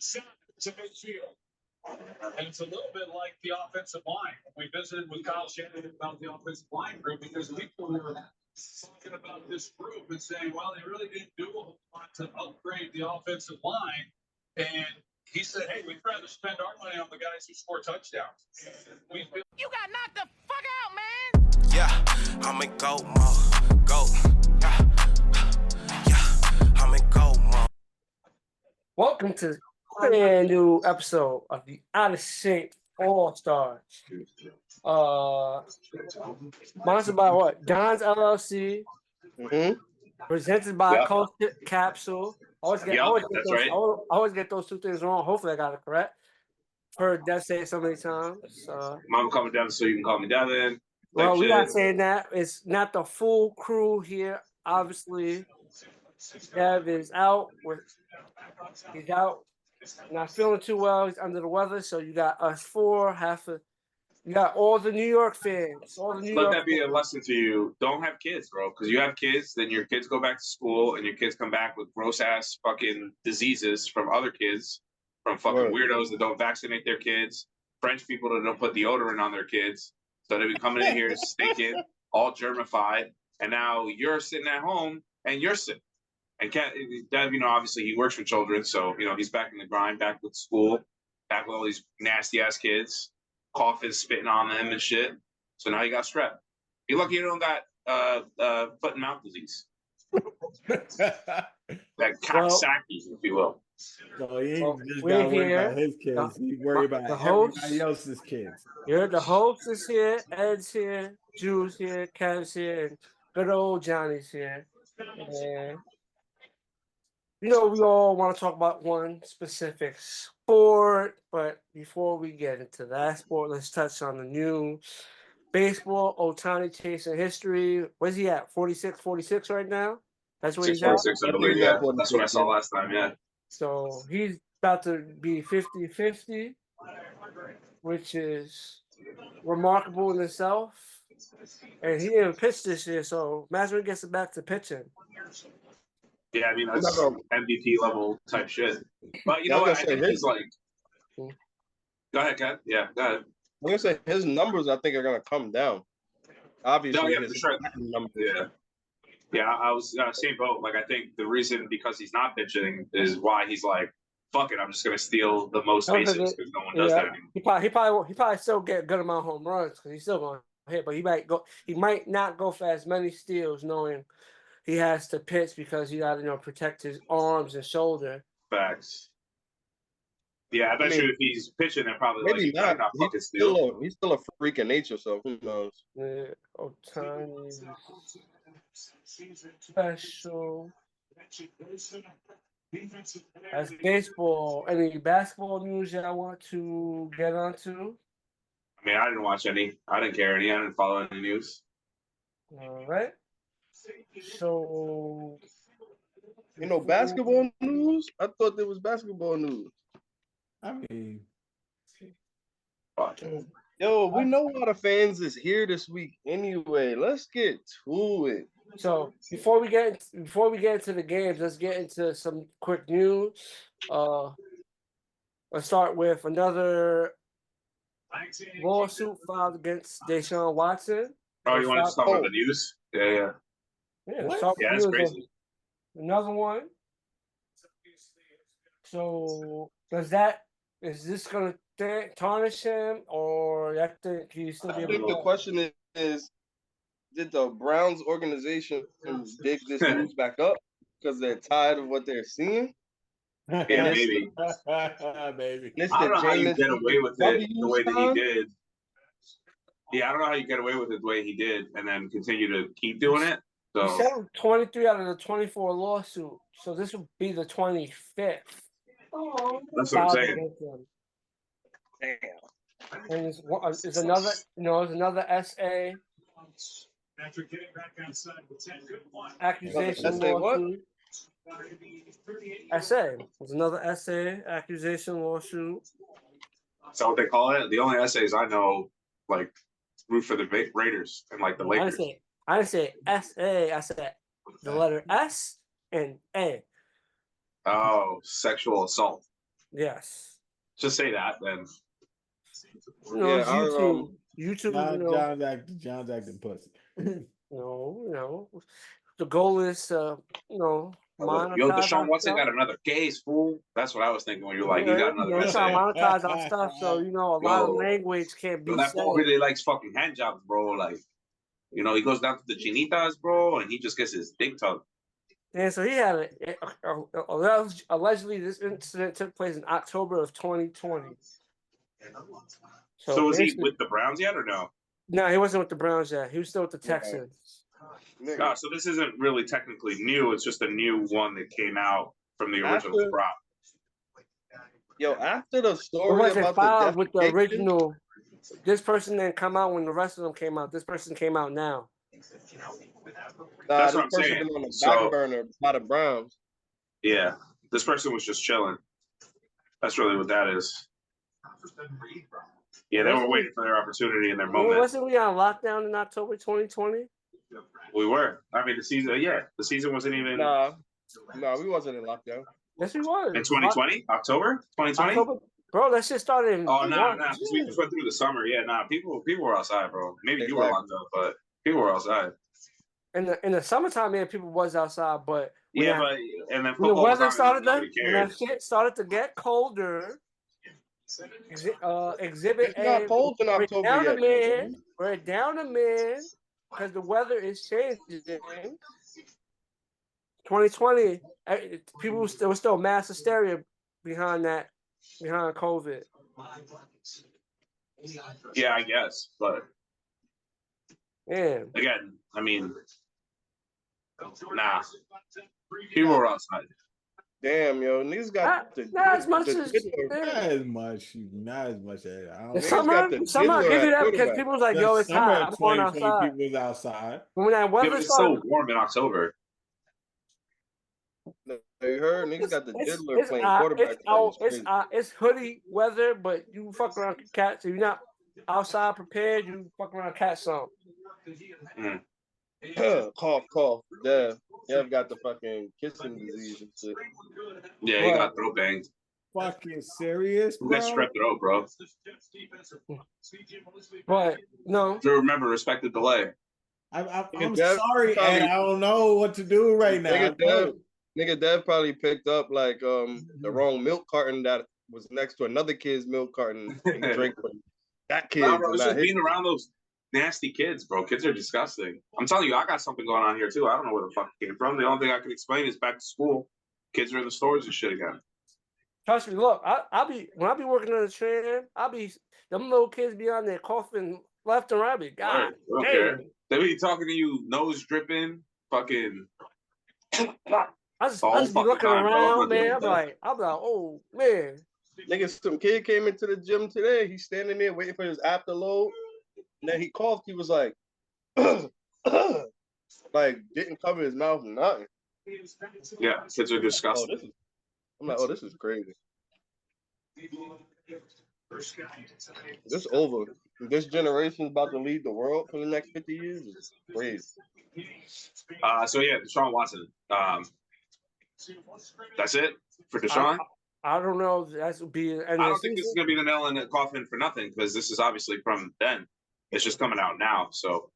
It's a big field. And it's a little bit like the offensive line. We visited with Kyle Shanahan about the offensive line group because people were talking about this group and saying, well, they really didn't do a whole lot to upgrade the offensive line. And he said, hey, we'd rather spend our money on the guys who score touchdowns. You got knocked the fuck out, man! Yeah, I'm in go mode. Go. Yeah, I'm in go mode. Welcome to a brand new episode of the Out of Shape All Stars. Sponsored by what? Don's LLC. Presented by Capsule. I always get those two things wrong. Hopefully, I got it correct. Heard that say it so many times. Mama call me Devin, so you can call me Devin. Well, we're not saying that. It's not the full crew here. Obviously, Dev is out. He's out. Not feeling too well. He's under the weather. So you got us four. You got all the New York fans. Let that be a lesson to you. Don't have kids, bro. Because you have kids, then your kids go back to school, and your kids come back with gross-ass fucking diseases from other kids, from fucking weirdos that don't vaccinate their kids, French people that don't put deodorant on their kids. So they be coming in here stinking, all germified, and now you're sitting at home, and you're sick. And Dev, obviously he works for children, so, he's back in the grind, back with school, back with all these nasty-ass kids, coughing, spitting on them and shit. So now you got strep. You're lucky you don't got foot and mouth disease. That Coxsackie, if you will. So he just got to worry about his kids. He worry about everybody else's kids. The host is here, Ed's here, Drew's here, Kev's here, and good old Johnny's here. And we all want to talk about one specific sport, but before we get into that sport, let's touch on the new baseball. Ohtani chasing history. Where's he at? 46 right now? That's what he's at? 46, I believe, yeah. That's what I saw last time, yeah. So he's about to be 50-50, which is remarkable in itself. And he didn't pitch this year, so imagine when he gets back to pitching. Yeah, I mean, that's MVP level type shit. But you know what? I think he's like. Go ahead, Kat. Yeah, go ahead. I'm going to say his numbers, I think, are going to come down. Obviously. No, yeah, for sure. Yeah, I was same boat. Like, I think the reason because he's not pitching is why he's like, fuck it, I'm just going to steal the most bases because no one does that anymore. He probably still get a good amount of home runs because he's still going to hit, but he might not go for as many steals knowing he has to pitch because he got to protect his arms and shoulder. Facts. Yeah, I bet you if he's pitching, they're probably maybe like, not. He's still a freak of nature, so who knows? Yeah, Ohtani special. As baseball, any basketball news that I want to get onto? I mean, I didn't watch any. I didn't care any. I didn't follow any news. All right. So, basketball news? I thought there was basketball news. I mean, we know a lot of fans is here this week. Anyway, let's get to it. So before we get into the games, let's get into some quick news. Let's start with another lawsuit filed against Deshaun Watson. Oh, you want to start with the news? Yeah. Yeah, that's crazy. Another one. So is this going to tarnish him, or I think he's still be able to? I think the question is, did the Browns organization dig this news back up because they're tired of what they're seeing? Yeah, maybe. Maybe. I don't know how you get away with it the way that he did. Yeah, I don't know how you get away with it the way he did and then continue to keep doing it. So. He settled 23 out of the 24 lawsuit, so this will be the 25th. That's what I'm saying. Damn. And it's another SA. After getting back outside with 10 good one. Accusation lawsuit. SA. There's another SA accusation lawsuit. Is that what they call it? The only essays I know, like, root for the Raiders and like the Lakers. I didn't say SA. I said the letter S and A. Oh, sexual assault. Yes. Just say that then. No, Yeah, it's our, YouTube. YouTube, you know. John's acting pussy. No. The goal is to, monetize Yo, Deshaun our Watson stuff. got another case, fool. That's what I was thinking when you're like, he got another We're trying to essay. monetize our stuff, so a lot of language can't be That said. fool really likes fucking hand jobs, bro. Like, he goes down to the chinitas, bro, and he just gets his dick tugged. And so he had allegedly this incident took place in October of 2020. So was he with the Browns yet or no? No, he wasn't with the Browns yet. He was still with the Texans. So this isn't really technically new. It's just a new one that came out from the original crop. Yo, after the story about with the original, this person didn't come out when the rest of them came out. This person came out now. That's what I'm saying. On the back burner by the Browns. Yeah, this person was just chilling. That's really what that is. Yeah, they were waiting for their opportunity and their moment. Wasn't we on lockdown in October 2020? We were. I mean, the season wasn't even. No, we wasn't in lockdown. Yes, we was. In 2020, October 2020. Bro, that shit started in. Oh no, because we just went through the summer. Yeah, people were outside, bro. Maybe you were locked up, but people were outside. In the summertime, man, people was outside, but and then when the weather started when that shit started to get colder. Exhibit A. Cold in October yet. We're down a man because the weather is changing. 2020, people there was still mass hysteria behind COVID. Yeah, I guess, but again, I mean, nah, people were outside. Damn, yo, niggas got not as much. Not as much. Summer give it up because people was like, "Yo, it's hot. I'm going outside." People was outside. When that weather it's so warm in October. You heard? Niggas got the diddler playing quarterback. It's hoodie weather, but you fuck around with cats. If you're not outside prepared, you fuck around cat song. Cough. Dev got the fucking kissing disease and shit. Yeah, he got throat banged. Fucking serious, bro? That's strep throat, bro. But no. Do remember, respect the delay. I'm sorry, Ed. I don't know what to do right now. Nigga Dev probably picked up like the wrong milk carton that was next to another kid's milk carton and drank from that kid. Bro, it's just being around those nasty kids, bro. Kids are disgusting. I'm telling you, I got something going on here too. I don't know where the fuck it came from. The only thing I can explain is back to school. Kids are in the stores and shit again. Trust me, look, when I be working on the train, them little kids be on there coughing left and right. God damn. They be talking to you, nose dripping, fucking. I just be looking around, man. I'm like, oh man. Nigga, some kid came into the gym today. He's standing there waiting for his afterload. And then he coughed. He was like, like didn't cover his mouth or nothing. Yeah, kids are disgusting. I'm like, this is crazy. This over. This generation is about to lead the world for the next 50 years. It's crazy. So yeah, Deshaun Watson. That's it for Deshaun. I don't know. That would be. I don't think this is gonna be the nail in the coffin for nothing because this is obviously from then. It's just coming out now, so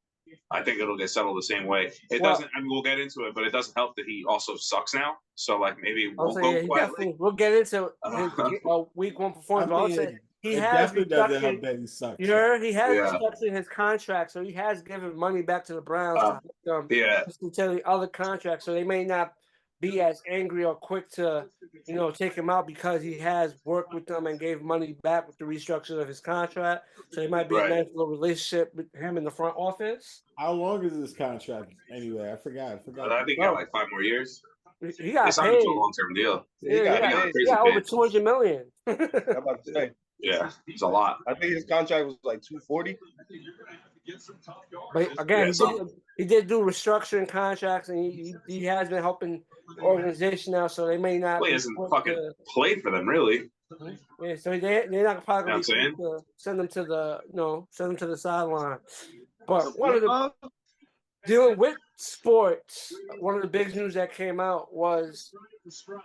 I think it'll get settled the same way. It doesn't. I mean, we'll get into it, but it doesn't help that he also sucks now. So like maybe we'll go quietly. We'll get into his week one performance. I'll say he has definitely doesn't help that he sucks. You heard? He has restructured his contract, so he has given money back to the Browns to the other contracts, so they may not be as angry or quick to, take him out because he has worked with them and gave money back with the restructure of his contract. So it might be a nice little relationship with him in the front office. How long is this contract anyway? I forgot. I think he got like 5 more years. He got paid. It's a long-term deal. He got over $200 million. I'm about to say. Yeah, it's a lot. I think his contract was like $240. But again, he did do restructuring contracts, and he has been helping the organization now, so they may not. Well, he hasn't fucking played for them, really. Yeah, so they're not probably going to send them to the sideline. But one of the dealing with sports, one of the big news that came out was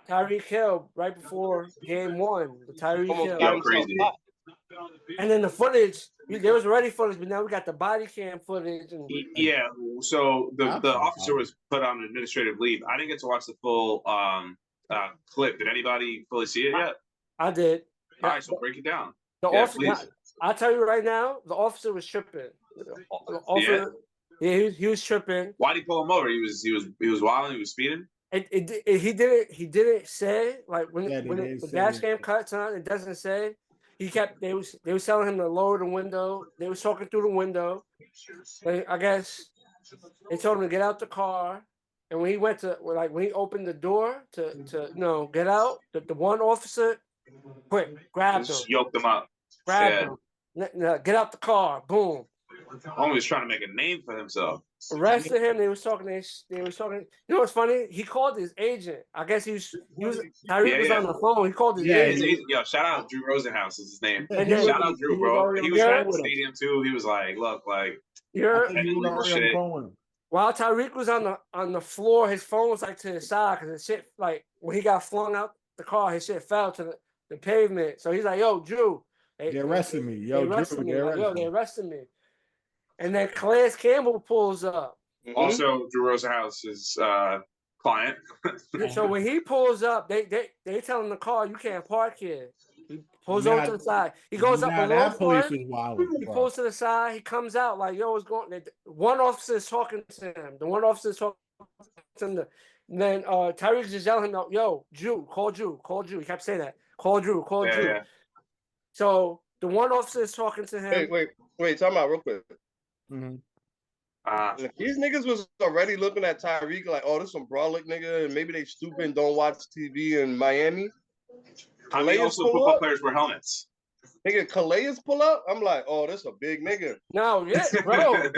Tyreek Hill right before game 1. The Tyreek Almost Hill. got Yo, himself crazy. hot. And then the footage, there was already footage, but now we got the body cam footage. And Yeah, so the officer was put on administrative leave. I didn't get to watch the full clip. Did anybody fully see it yet? I did. All right, so break it down. The Yeah, officer, please. I'll tell you right now, the officer was tripping. The officer, he was tripping. Why'd he pull him over? He was wilding. He was speeding. He didn't say, like when the dash cam cuts on, it doesn't say. They was telling him to lower the window. They was talking through the window. I guess they told him to get out the car. And when he went to when he opened the door to get out, the one officer quick grabbed him. Just yoked him up. Grabbed him. Get out the car. Boom. Homie was trying to make a name for himself. Arrested him. They was talking. You know what's funny? He called his agent. I guess Tyreek was on the phone. He called his agent. Yo, shout out Drew Rosenhaus is his name. And shout out Drew, bro. He was at the stadium too. He was like, look, like while Tyreek was on the floor, his phone was like to his side because the shit, like when he got flung out the car, his shit fell to the pavement. So he's like, yo, Drew. They arrested me. Yo, Drew, they arrested me. And then Calais Campbell pulls up. Also, Drew Rosenhaus's client. So when he pulls up, they tell him the car, you can't park here. He pulls over to the side. He goes up a little part. He pulls to the side. He comes out like, yo, what's going on? One officer is talking to him. The one officer is talking to him. And then Tyreek just yelling him, yo, Drew, call Drew. He kept saying that. Call Drew. Yeah. So the one officer is talking to him. Wait, time out real quick. Mm-hmm. If these niggas was already looking at Tyreek like, oh, this some brolic nigga, and maybe they stupid and don't watch TV in Miami. I mean, also football players wear helmets. Nigga, Calais pull up. I'm like, oh, this a big nigga. No, yeah, bro.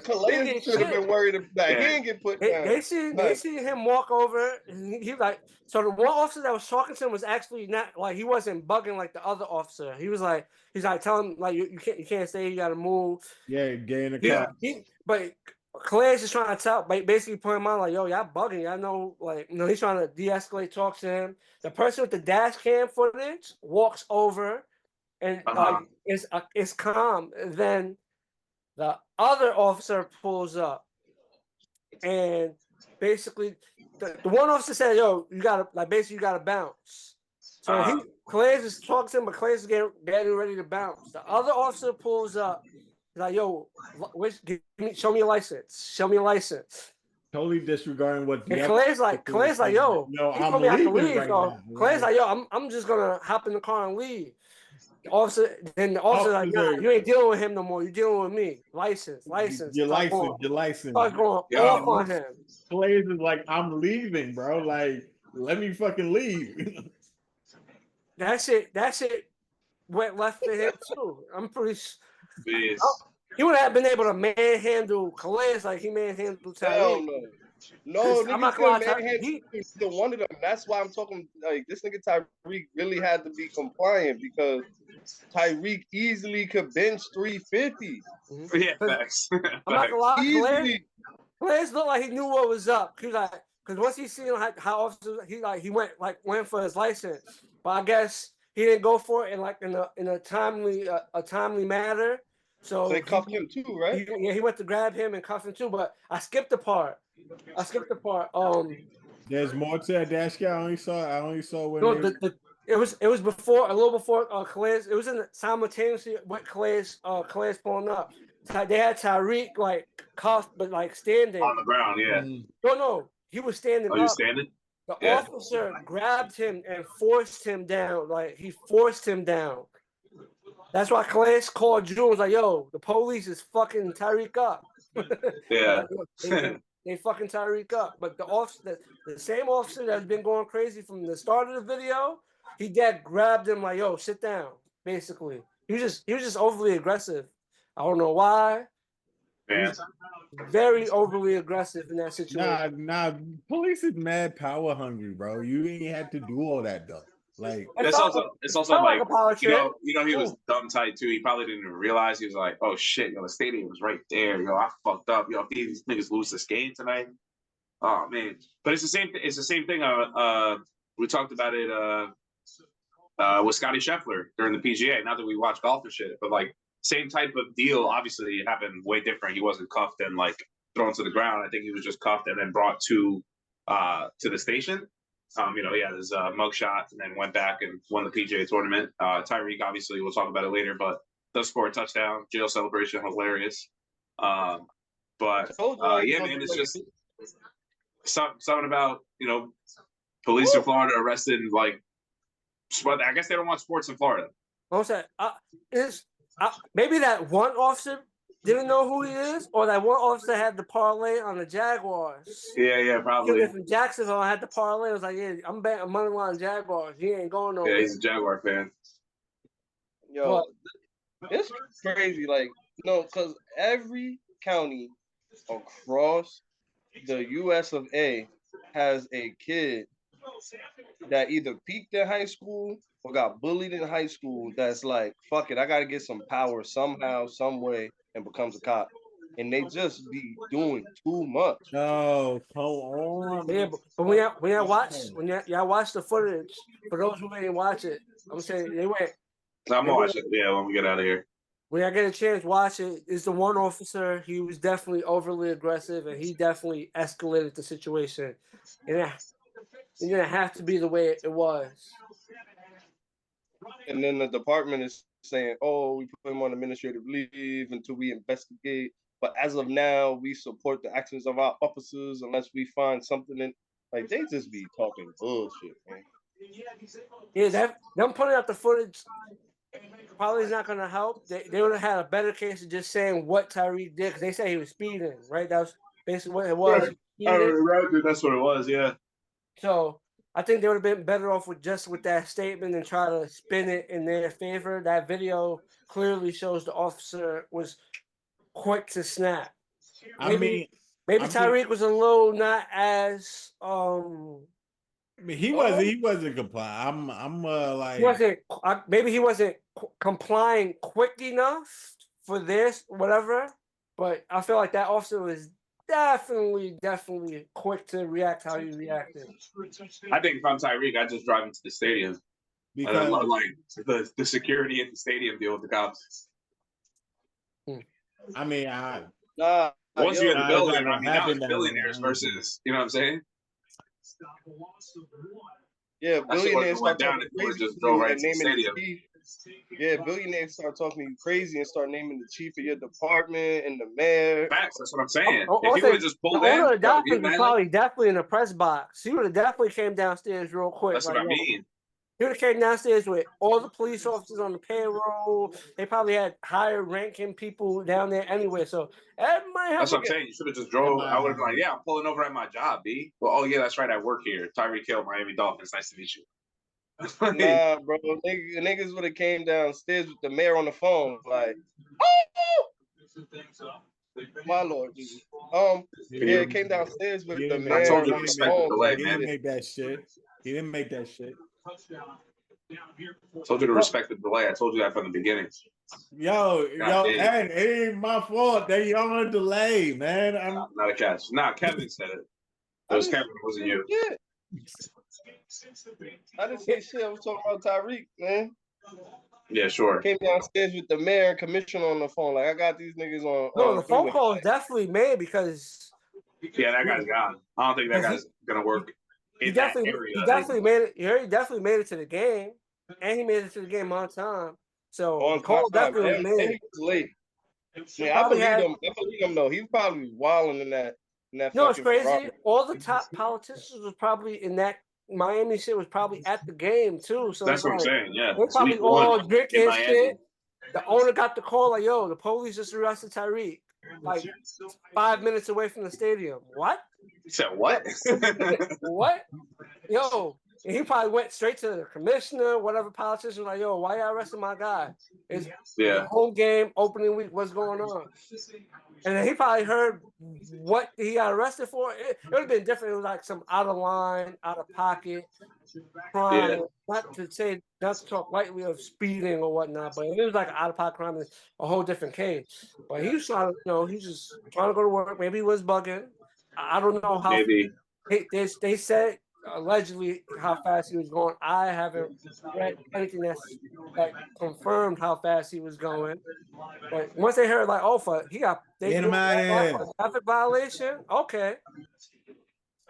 Calais should have been worried that he didn't get put down. They see him walk over, and he like. So the one officer that was talking to him was actually not like he wasn't bugging like the other officer. He's like telling him like you can't stay, you gotta move. Yeah, get in the car. But Calais is trying to tell, basically put him on like, yo, y'all bugging. Y'all know, like, he's trying to de-escalate, talk to him. The person with the dash cam footage walks over. And it's calm. And then the other officer pulls up, and basically the one officer said, "Yo, you gotta bounce." So Calais is talking to him, but Calais is getting ready to bounce. The other officer pulls up. He's like, "Yo, show me your license. Show me your license." Totally disregarding what. Calais like, "Yo, no, he I'm told me I have to leaving leave." right now. Calais like, "Yo, I'm just gonna hop in the car and leave." The officer like, nah, you ain't dealing with him no more. You're dealing with me. License. Your license. Start going off on him. Calais is like, I'm leaving, bro. Like, let me fucking leave. That shit went left to him too. I'm pretty sure. He would have been able to manhandle Calais like he manhandled Tyreek. No, I'm not gonna lie. He's the one of them. That's why I'm talking. Like this nigga Tyreek really had to be compliant because Tyreek easily could bench 350. Yeah, facts. I'm not gonna lie. Calais looked like he knew what was up. He was like, because once he seen how officers, he went for his license, but I guess he didn't go for it in a timely manner. So they cuffed him too, right? He went to grab him and cuff him too, but I skipped the part. There's more to that dash cam. I only saw when it was before, a little before Calais. It was simultaneously with Calais pulling up. They had Tyreek like cuffed, but like standing on the ground. Yeah. No, he was standing. Oh, you standing? The officer grabbed him and forced him down. Like he forced him down. That's why Calais called Drew and was like, yo, the police is fucking Tyreek up. Yeah. They fucking Tyreek up. But the same officer that's been going crazy from the start of the video, he grabbed him like, yo, sit down, basically. He was just overly aggressive. I don't know why. Yeah. Very overly aggressive in that situation. Nah. Police is mad power hungry, bro. You ain't had to do all that though. Like it's also like a he was dumb tight too. He probably didn't even realize. He was like, oh shit, the stadium was right there. I fucked up. If these niggas lose this game tonight, oh man. But it's the same thing. We talked about it with Scotty Scheffler during the PGA. Not that we watch golf and shit, but like same type of deal. Obviously, it happened way different. He wasn't cuffed and like thrown to the ground. I think he was just cuffed and then brought to the station. He had his mugshot and then went back and won the PGA tournament. Tyreek, obviously, we'll talk about it later, but does score a touchdown. Jail celebration, hilarious. Yeah, man, it's just something about police in Florida arresting like. I guess they don't want sports in Florida. Maybe that one officer didn't know who he is, or that one officer had the parlay on the Jaguars. Yeah, probably. If in Jacksonville I had the parlay, I was like, yeah, I'm betting money line Jaguars. He ain't going nowhere. Yeah, he's a Jaguar fan. Yo, it's crazy. Like, because every county across the U.S. of A. has a kid that either peaked in high school or got bullied in high school that's like, fuck it, I gotta get some power somehow, some way, and becomes a cop. And they just be doing too much. No, come on. Yeah, but when y'all watch the footage, for those who didn't watch it, I'm saying they went. I'm gonna watch it, when we get out of here. When I get a chance, watch it. It's the one officer. He was definitely overly aggressive, and he definitely escalated the situation. And it's gonna have to be the way it was. And then the department is saying, "Oh, we put him on administrative leave until we investigate." But as of now, we support the actions of our officers unless we find something in. Like, they just be talking bullshit, man. Yeah, them putting out the footage probably is not going to help. They would have had a better case of just saying what Tyreek did, because they say he was speeding, right? That was basically what it was. Right, that's what it was, yeah. So I think they would have been better off with that statement and try to spin it in their favor. That video clearly shows the officer was quick to snap. Maybe Tyreek was a little not as he wasn't complying. Maybe he wasn't complying quick enough for this, whatever. But I feel like that officer was definitely quick to react how he reacted. I think if I'm Tyreek, I just drive into the stadium. Because I love like the security at the stadium deal with the cops. I mean, once you're in the building, now it's billionaires versus, you know what I'm saying? Yeah, billionaires start talking crazy. Just go right to the stadium. Yeah, billionaires start talking crazy and start naming the chief of your department and the mayor. Facts, that's what I'm saying. If he would have just pulled in, the Dolphins was probably definitely in the press box. He would have definitely came downstairs real quick. That's what I mean. He would have came downstairs with all the police officers on the payroll. They probably had higher ranking people down there anyway. So that might have. That's what I'm saying. You should have just drove. I would have been like, yeah, I'm pulling over at my job, B. Well, oh yeah, that's right. I work here. Tyreek Hill, Miami Dolphins. Nice to meet you. Nah, bro. Niggas would have came downstairs with the mayor on the phone, like, my Lord Jesus. Yeah, came downstairs with the mayor on the phone. Like, he didn't make that shit. He didn't make that shit. Told you to respect the delay. I told you that from the beginning. Yo, and it ain't my fault. They on a delay, man. Not a catch. Nah, Kevin said it. It was Kevin. It wasn't you. Yeah. I didn't say shit. I was talking about Tyreek, man. Yeah, sure. Came downstairs with the mayor and commissioner on the phone. Like, I got these niggas on. No, the phone call is definitely made because. Yeah, that guy's gone. I don't think that guy's gonna work. He definitely made it. He definitely made it to the game, and he made it to the game on time. So on Cole definitely made it. He was late. Yeah, I believe him though. He's probably wilding in that. No, it's crazy. Robbery. All the top politicians was probably in that Miami shit. Was probably at the game too. So that's what I'm saying. Yeah, they're probably all drinking shit. The owner got the call like, "Yo, the police just arrested Tyreek." Like 5 minutes away from the stadium. What? You said what? What? Yo, he probably went straight to the commissioner, whatever politician, like, yo, why y'all arresting my guy? It's home game, opening week, what's going on? And then he probably heard what he got arrested for. It would have been different. It was like some out of line, out of pocket crime. Not to talk lightly of speeding or whatnot, but it was like an out of pocket crime, a whole different case. But he was trying to, he's just trying to go to work. Maybe he was bugging. I don't know how. Maybe they said allegedly how fast he was going. I haven't read anything that confirmed how fast he was going. But once they heard like, oh, fuck, they get him out of here. Traffic violation. Okay.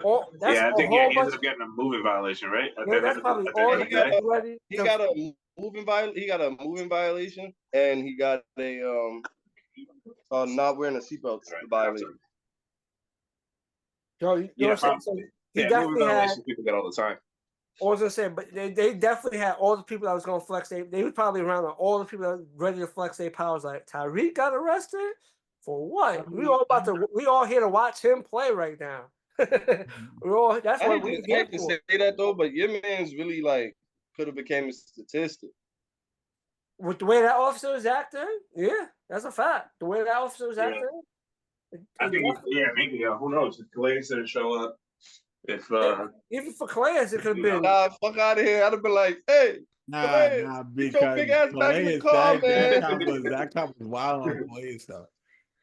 I think he ended up getting a moving violation, right? That's probably all he got a moving violation. He got a moving violation, and he got a not wearing a seatbelt violation. He definitely had. People get all the time. I was gonna say, but they definitely had all the people that was gonna flex. They were probably around all the people that were ready to flex their powers. Like Tyreek got arrested for what? We all here to watch him play right now. That's what we hate to say that though, but your man's really like could have became a statistic. With the way that officer was acting, yeah, that's a fact. The way that officer was acting. I think, maybe. Who knows? If Calais didn't show up, even for Calais, it could have been. Nah, fuck out of here. I'd have been like, hey, nah, because your big ass back in the car, man. That cop was wild on Calais stuff.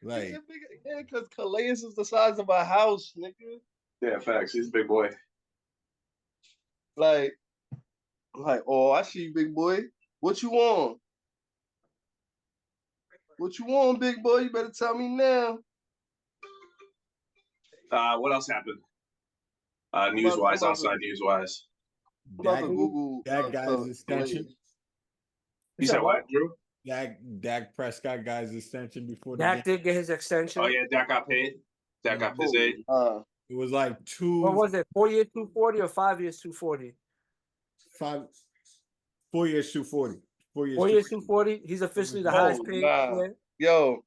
Like, because Calais is the size of a house, nigga. Yeah, facts. He's a big boy. Like, oh, I see you, big boy. What you want? What you want, big boy? You better tell me now. What else happened? News-wise, outside news-wise. That guy's extension. You said what, Drew? Dak Prescott guy's extension before Dak did get his extension. Oh yeah, Dak got paid. Dak got his aid. It was like 2. What was it? 4 years, 240 or 5 years, 240? 4 years, 240. 4 years, 240. He's officially the highest paid player. Yo,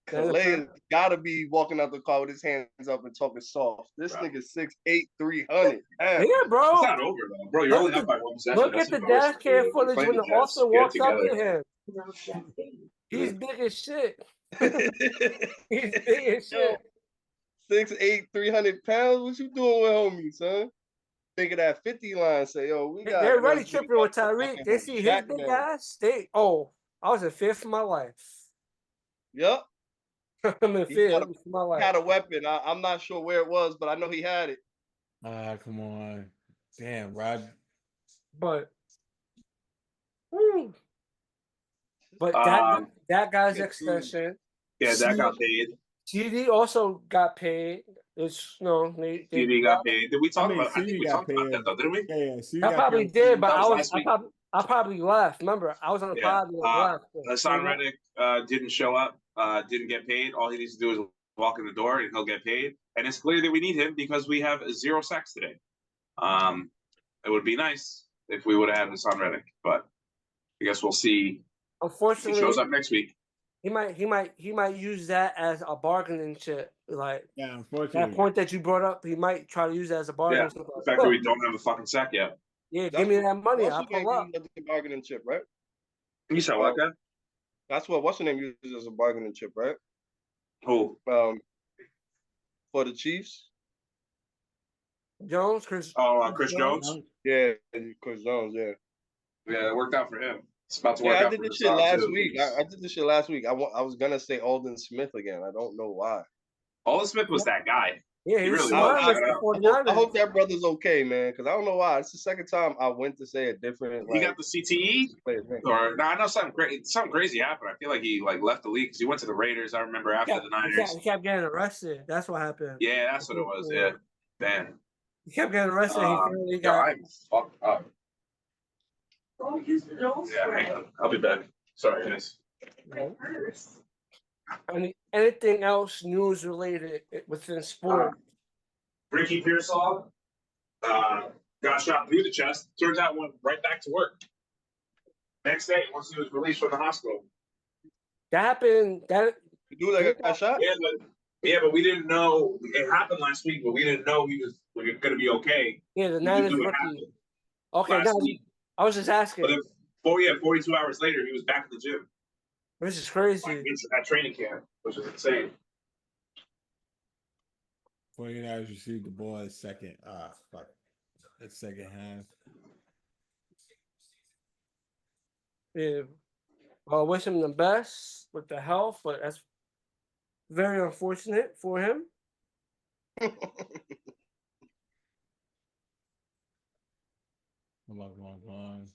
Calais gotta be walking out the car with his hands up and talking soft. This nigga 6'8", 300. Yeah, bro. It's not over though, bro. You're only up by 1 possession. Look at the dash cam footage when the officer walks up to him. He's big as shit. He's big as shit. 6'8", 300 pounds. What you doing with homie, son? Think of that 50 line. Say, yo, we got. They're already tripping with Tyreek. They see his big ass. I was in fear for my life. Yep. I'm in fear for my life. He had a weapon. I'm not sure where it was, but I know he had it. Come on. Damn, Rod. But that guy's extension. Yeah, that got paid. CD also got paid. CD got paid. Did we talk about? I think we talked about that though, didn't we? Yeah. I probably did, but I probably left. Remember, I was on the pod and left. Hassan Reddick didn't show up. Didn't get paid. All he needs to do is walk in the door and he'll get paid. And it's clear that we need him because we have 0 sacks today. It would be nice if we would have had Hassan Reddick, but I guess we'll see. Unfortunately, he shows up next week. He might use that as a bargaining chip. Like, unfortunately, that point that you brought up, he might try to use that as a bargaining chip. The fact that we don't have a fucking sack yet. Yeah, give me that money. I'll pull up. The bargaining chip, right? You said what, guy? That's what what's the name uses as a bargaining chip, right? Who? For the Chiefs. Chris Jones. Yeah, Chris Jones. Yeah. Yeah, it worked out for him. It's about to work out. I did this shit last week. I did this shit last week. I was gonna say Alden Smith again. I don't know why. Alden Smith was that guy. Yeah, he really was. I hope that brother's okay, man, because I don't know why. It's the second time I went to say a different. He got the CTE, or I know something crazy happened. I feel like he left the league because he went to the Raiders. I remember after the Niners. He kept getting arrested. That's what happened. Yeah, that's what it was. Yeah, damn. He kept getting arrested. He finally got. I'm fucked up. Yeah, hang on. I'll be back. Sorry, guys. Anything else news related within sport? Ricky Pearsall got shot through the chest. Turns out went right back to work. Next day, once he was released from the hospital. That happened. The dude that got shot? Yeah, but we didn't know. It happened last week, but we didn't know he was we're gonna be okay. Yeah, the You Niners do what rookie. happened Okay, last no, week. I was just asking. But then, 42 hours later, he was back at the gym. This is crazy. Like, at training camp, which is insane. 49ers received the ball in second. Fuck. The second half. Yeah. Well, wish him the best with the health, but that's very unfortunate for him. Come on.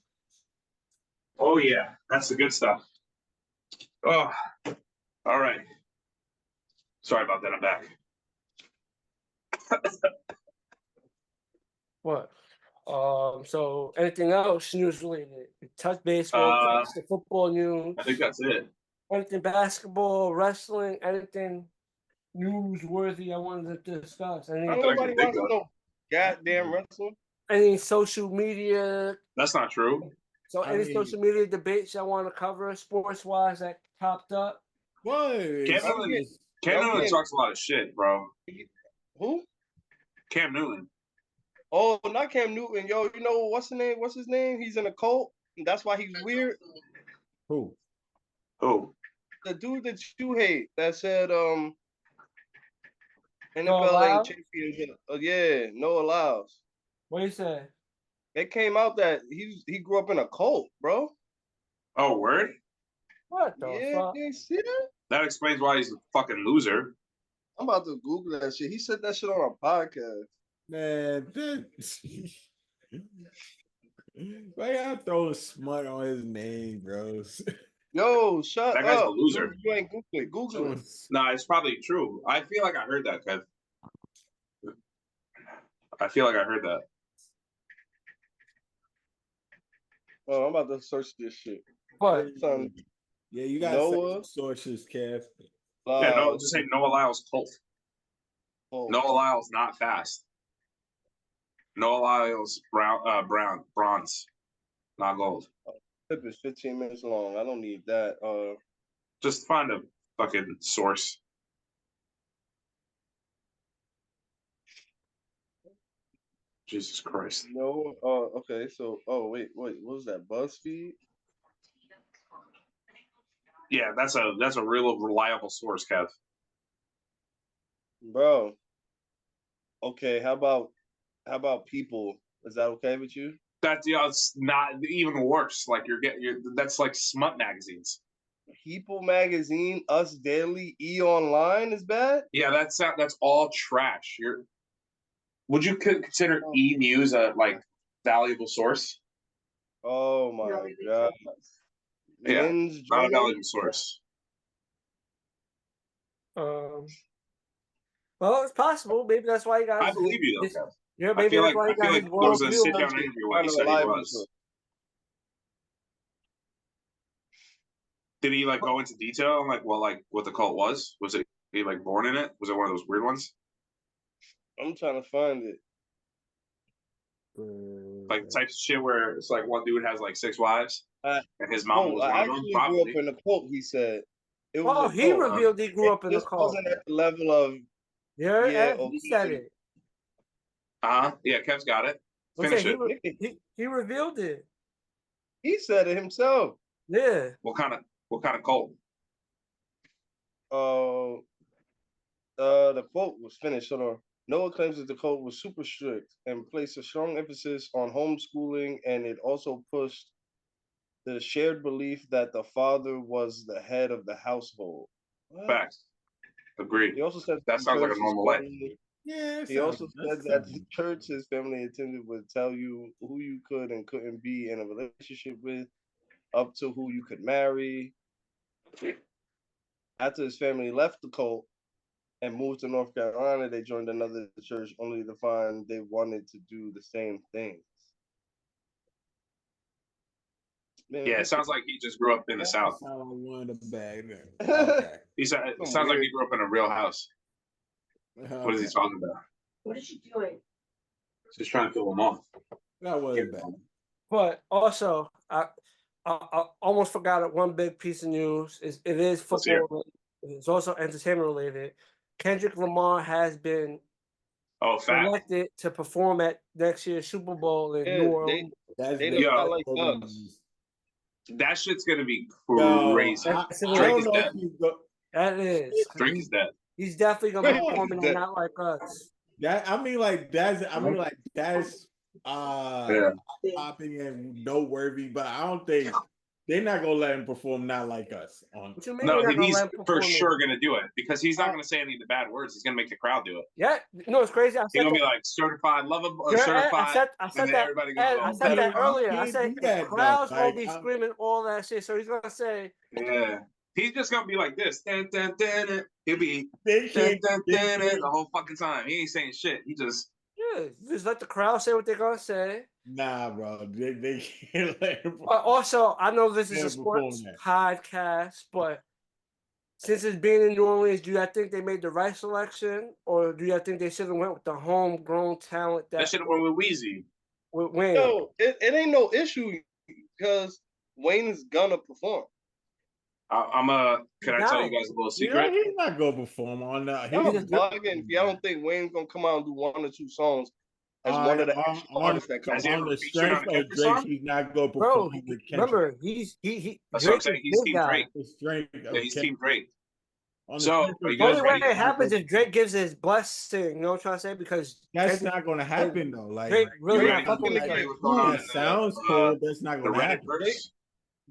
Oh yeah, that's the good stuff. Oh, all right. Sorry about that. I'm back. What? So anything else news related? Touch baseball, touch the football news. I think that's it. Anything basketball, wrestling, anything newsworthy I wanted to discuss. Nobody wants to know goddamn wrestling. Any social media? That's not true. So any social media debates I want to cover sports wise that popped up? What? Cam Newton talks a lot of shit, bro. Who? Cam Newton. Oh, not Cam Newton. Yo, you know what's his name? What's his name? He's in a cult. That's why he's weird. Who? The dude that you hate that said NFL Noah champions. Yeah, Noah Lyles. What do you say? It came out that he grew up in a cult, bro. Oh, word? What the fuck? You see that? That explains why he's a fucking loser. I'm about to Google that shit. He said that shit on a podcast. Man, why y'all throwing smut on his name, bros? Yo, shut That guy's up. a loser. Dude, you ain't Google it. Google it. Nah, it's probably true. I feel like I heard that, Kev. I feel like I heard that. Oh, I'm about to search this shit. What? Yeah, you got Noah sources, Kev. Yeah, no, just say Noah Lyles cult. Oh. Noah Lyles not fast. Noah Lyles bronze, not gold. Clip is 15 minutes long. I don't need that. Just find a fucking source. Jesus Christ. No. Okay. So. Oh wait. What was that? BuzzFeed. Yeah, that's a real reliable source, Kev. Bro. Okay. How about People? Is that okay with you? That's it's not even worse. Like that's like smut magazines. People Magazine, Us Daily, E Online is bad. Yeah, that's all trash. Would you consider E News a like valuable source? Oh my god. Yeah, Men's not a Journal? valuable source. Well, it's possible. Maybe that's why you got. I believe you, though, Kev. Yeah, maybe that's why you got his there was a worldview. sit-down interview where he said he was. Did he like go into detail on like what the cult was? Was it he like born in it? Was it one of those weird ones? I'm trying to find it. Like the type of shit where it's like one dude has like 6 wives and his mom was one I of them. actually Probably. grew up in a cult. He said. It was he revealed he grew up in the cult. Wasn't at the level of. Yeah, he said it. Yeah, Kev's got it. Finish it. He revealed it. He said it himself. Yeah. What kind of cult? The quote was finished. Hold on. Noah claims that the cult was super strict and placed a strong emphasis on homeschooling, and it also pushed the shared belief that the father was the head of the household. Facts. Agreed. He also said that sounds like a normal life. Yeah. He also said that the church his family attended would tell you who you could and couldn't be in a relationship with, up to who you could marry. After his family left the cult and moved to North Carolina, they joined another church only to find they wanted to do the same things. Man, yeah, it sounds like he just grew up in the South. Okay. It sounds like he grew up in a real house. Okay. What is he talking about? What is she doing? She's trying to kill them off. That wasn't bad. But also, I almost forgot it. One big piece of news it is football. It's also entertainment related. Kendrick Lamar has been selected to perform at next year's Super Bowl in New Orleans. They not like us. That shit's gonna be crazy. Drake is dead. That is. Drake is dead. He's definitely gonna be performing and not like us. That's popping and noteworthy, but I don't think they're not gonna let him perform not like us. No, he's for sure gonna do it because he's not gonna say any of the bad words. He's gonna make the crowd do it. Yeah, no, it's crazy. He's gonna be like certified lovable, certified. I said that earlier. I said the crowd's gonna be screaming all that shit. So he's gonna say, yeah. He's just gonna be like this. Dun, dun, dun, dun. He'll be dun, dun, dun, dun, the whole fucking time. He ain't saying shit. He just just let the crowd say what they're gonna say. Nah, bro, they can't let him. But also, I know this is a sports podcast, but since it's being in New Orleans, do you think they made the right selection, or do you think they should have went with the homegrown talent that should have went with Weezy? With Wayne. No, it ain't no issue because Wayne's gonna perform. Can I tell you guys a little secret? He's not gonna perform on that. Y'all bugging if y'all don't think Wayne's gonna come out and do 1 or 2 songs as one of the artists that comes on the strength of Drake. He's not gonna perform with Kendrick. Remember, that's what I'm saying. He's Team Drake. He's Team Drake. So the only way it happens is Drake gives his blessing. You know what I'm trying to say? Because that's not going to happen though. Like Drake really not fucking that sounds cool. That's not going to happen.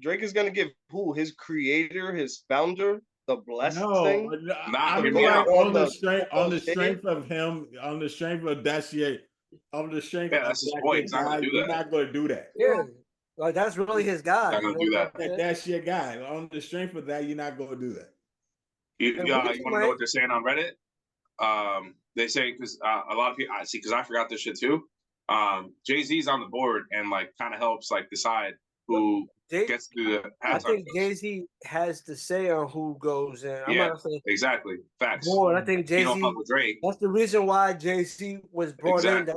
Drake is going to give who? His creator, his founder, the blessing. I mean, like on the strength of him, on the strength of that shit, on the strength of that's his point. He's not going to do that. Yeah, like that's really his guy. Not going to do that. That's your guy. On the strength of that, you're not going to do that. You want to know what they're saying on Reddit? They say because a lot of people because I forgot this shit too. Jay-Z's on the board and like kind of helps like decide who gets to the halftime. I think Jay-Z has to say on who goes in. I'm not saying exactly facts. Boy, I think Jay-Z. Drake. That's the reason why Jay-Z was brought in.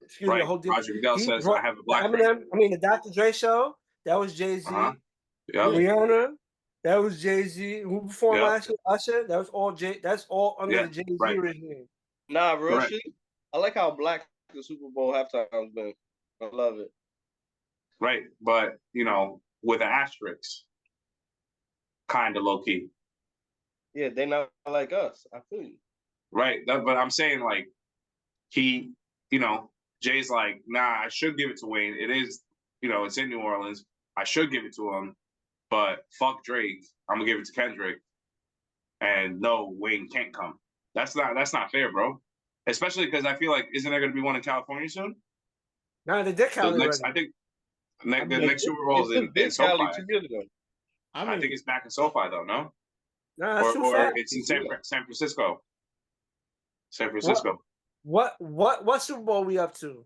Excuse me. Roger Goodell says I have a black. The Dr. Dre show. That was Jay-Z. Rihanna. That was Jay-Z. Who performed last year? Usher. That was all That's all under the Jay-Z regime. Nah, real shit. I like how black the Super Bowl halftime's been. I love it. Right, but with an asterisk, kind of low key. Yeah, they not like us. I feel you. Right, but I'm saying like he, Jay's like, nah, I should give it to Wayne. It is, it's in New Orleans. I should give it to him. But fuck Drake, I'm gonna give it to Kendrick, and no, Wayne can't come. That's not fair, bro. Especially because I feel like isn't there gonna be one in California soon? No, they did California. I think the next Super Bowl is in SoFi. I think it's back in SoFi though, no? No, that's or it's in San Francisco. San Francisco. What Super Bowl we up to?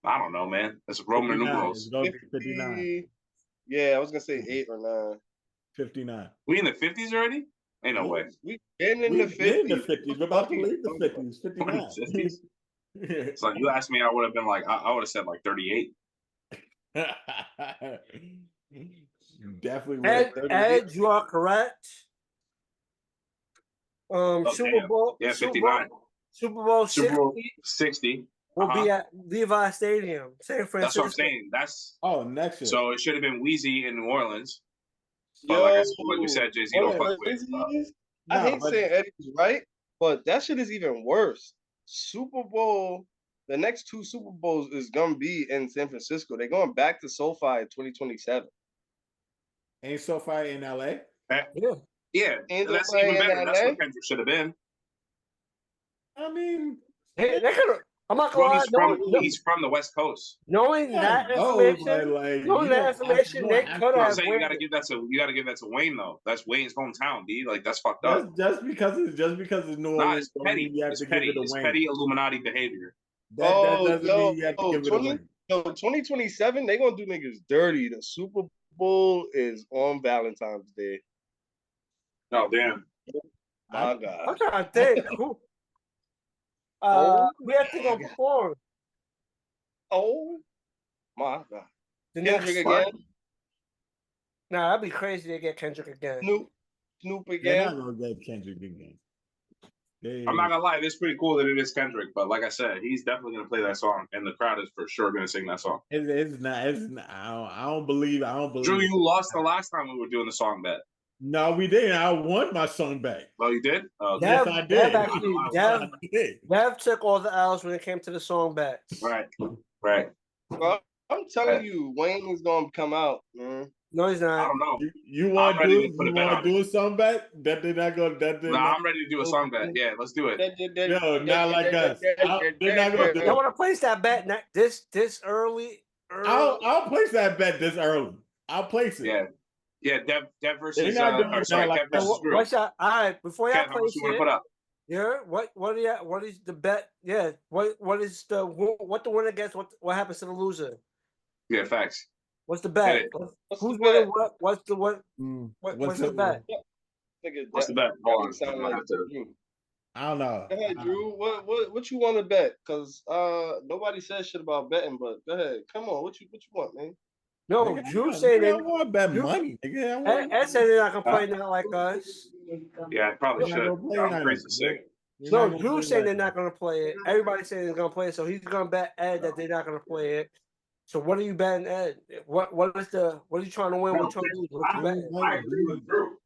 I don't know, man. That's Roman numerals. 59. Yeah, I was gonna say 8 or 9. 59. We in the 50s already? Ain't no way. We been in the 50s. We're about to leave the 50s. 59. 50s? It's like you asked me, I would have been like, I would have said like 38. Definitely. Ed, you are correct. Super Bowl. Yeah, 59. Super Bowl 60. Will be at Levi Stadium, San Francisco. That's what I'm saying. Next year. So it should have been Weezy in New Orleans. But like we said, Jay-Z don't fuck with. I hate saying Eddie's right, but that shit is even worse. Super Bowl, the next 2 Super Bowls is gonna be in San Francisco. They're going back to SoFi in 2027. Ain't SoFi in LA? Yeah. That's even better. That's what Kendrick should have been. I mean, they could have. I'm not gonna lie. He's from the West Coast. Knowing that information, they could have. I'm saying you gotta give that to Wayne though. That's Wayne's hometown, D. Like that's fucked up. Just because it's New Orleans. It's petty. It's petty Illuminati behavior. That doesn't mean you have to give it to Wayne. 2027, they gonna do niggas dirty. The Super Bowl is on Valentine's Day. Oh damn. My God. I'm trying to think. We have to go perform. Oh my God. Kendrick again? Nah, that'd be crazy to get Kendrick again. Snoop again. They're not gonna get Kendrick again. I'm not gonna lie, it's pretty cool that it is Kendrick, but like I said, he's definitely gonna play that song, and the crowd is for sure gonna sing that song. It's not. I don't believe. Drew, you lost the last time we were doing the song bet. No, we didn't. I won my song back. Oh, you did? Oh, yes, I did. Dev took all the L's when it came to the song bets. Right. Well, I'm telling you, Wayne is gonna come out, man. No, he's not. I don't know. You want to do a song bet? That did not go. I'm ready to do a song bet. Yeah, let's do it. No, not like us. They're not gonna do it. I want to place that bet this early. I'll place that bet this early. I'll place it. Yeah. Dev versus. Kev versus Drew. All right, before y'all place it, put up? Yeah. What is the bet? Yeah. What is what the winner gets? What happens to the loser? Yeah, facts. What's the bet? Who's winning? What's the bet? What's the bet? Hold on. I don't know. Go ahead, Drew. What you want to bet? Because nobody says shit about betting, but go ahead. Come on, what you want, man? No, Drew said they want to bet money. Ed said they're not gonna play not like us. Yeah, I probably should. I'm crazy sick. No, Drew saying they're not gonna play it. Everybody saying they're gonna play it, so he's gonna bet Ed that they're not gonna play it. So what are you betting, Ed? What are you trying to win? What are you trying to lose? What you betting? I agree with Drew.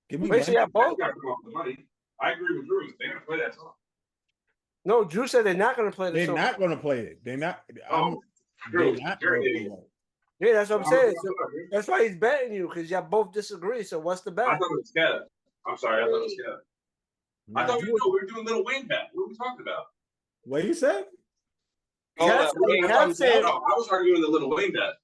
Give me Wait, so both? I agree with Drew. They're gonna play that song. No, Drew said they're not gonna play the song. They're not gonna play it. They're not. Drew, yeah, that's what I'm saying. So that's why he's betting you, because y'all both disagree. So what's the bet? I thought it was Kev. I'm sorry, I thought it was Kev. I thought we were doing Little Wayne bet. What are we talking about? What you said? I was arguing the Little Wayne bet.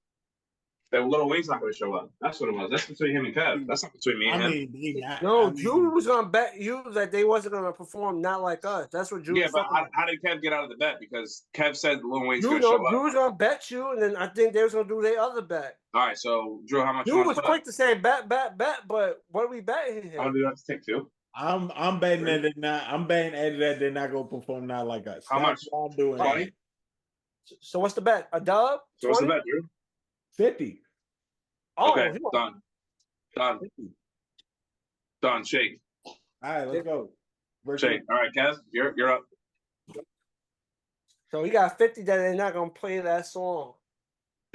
That Little Wayne's not going to show up. That's what it was. That's between him and Kev. That's not between me and him. Drew was going to bet you that they wasn't going to perform not like us. That's what Drew was but how did Kev get out of the bet? Because Kev said Lil Wayne's going to show up. Drew was going to bet you, and then I think they was going to do their other bet. All right, so Drew, how much? Drew was quick to say bet, but what are we betting here? I'll do that to take two. I'm betting that they're not. I'm betting that they're not going to perform not like us. How much? I'm doing 20. So what's the bet? A dub? So what's the bet, Drew? 50. Oh, okay, done. Shake. All right, let's go. Shake. All right, Kev, you're up. So he got 50 that they're not gonna play that song.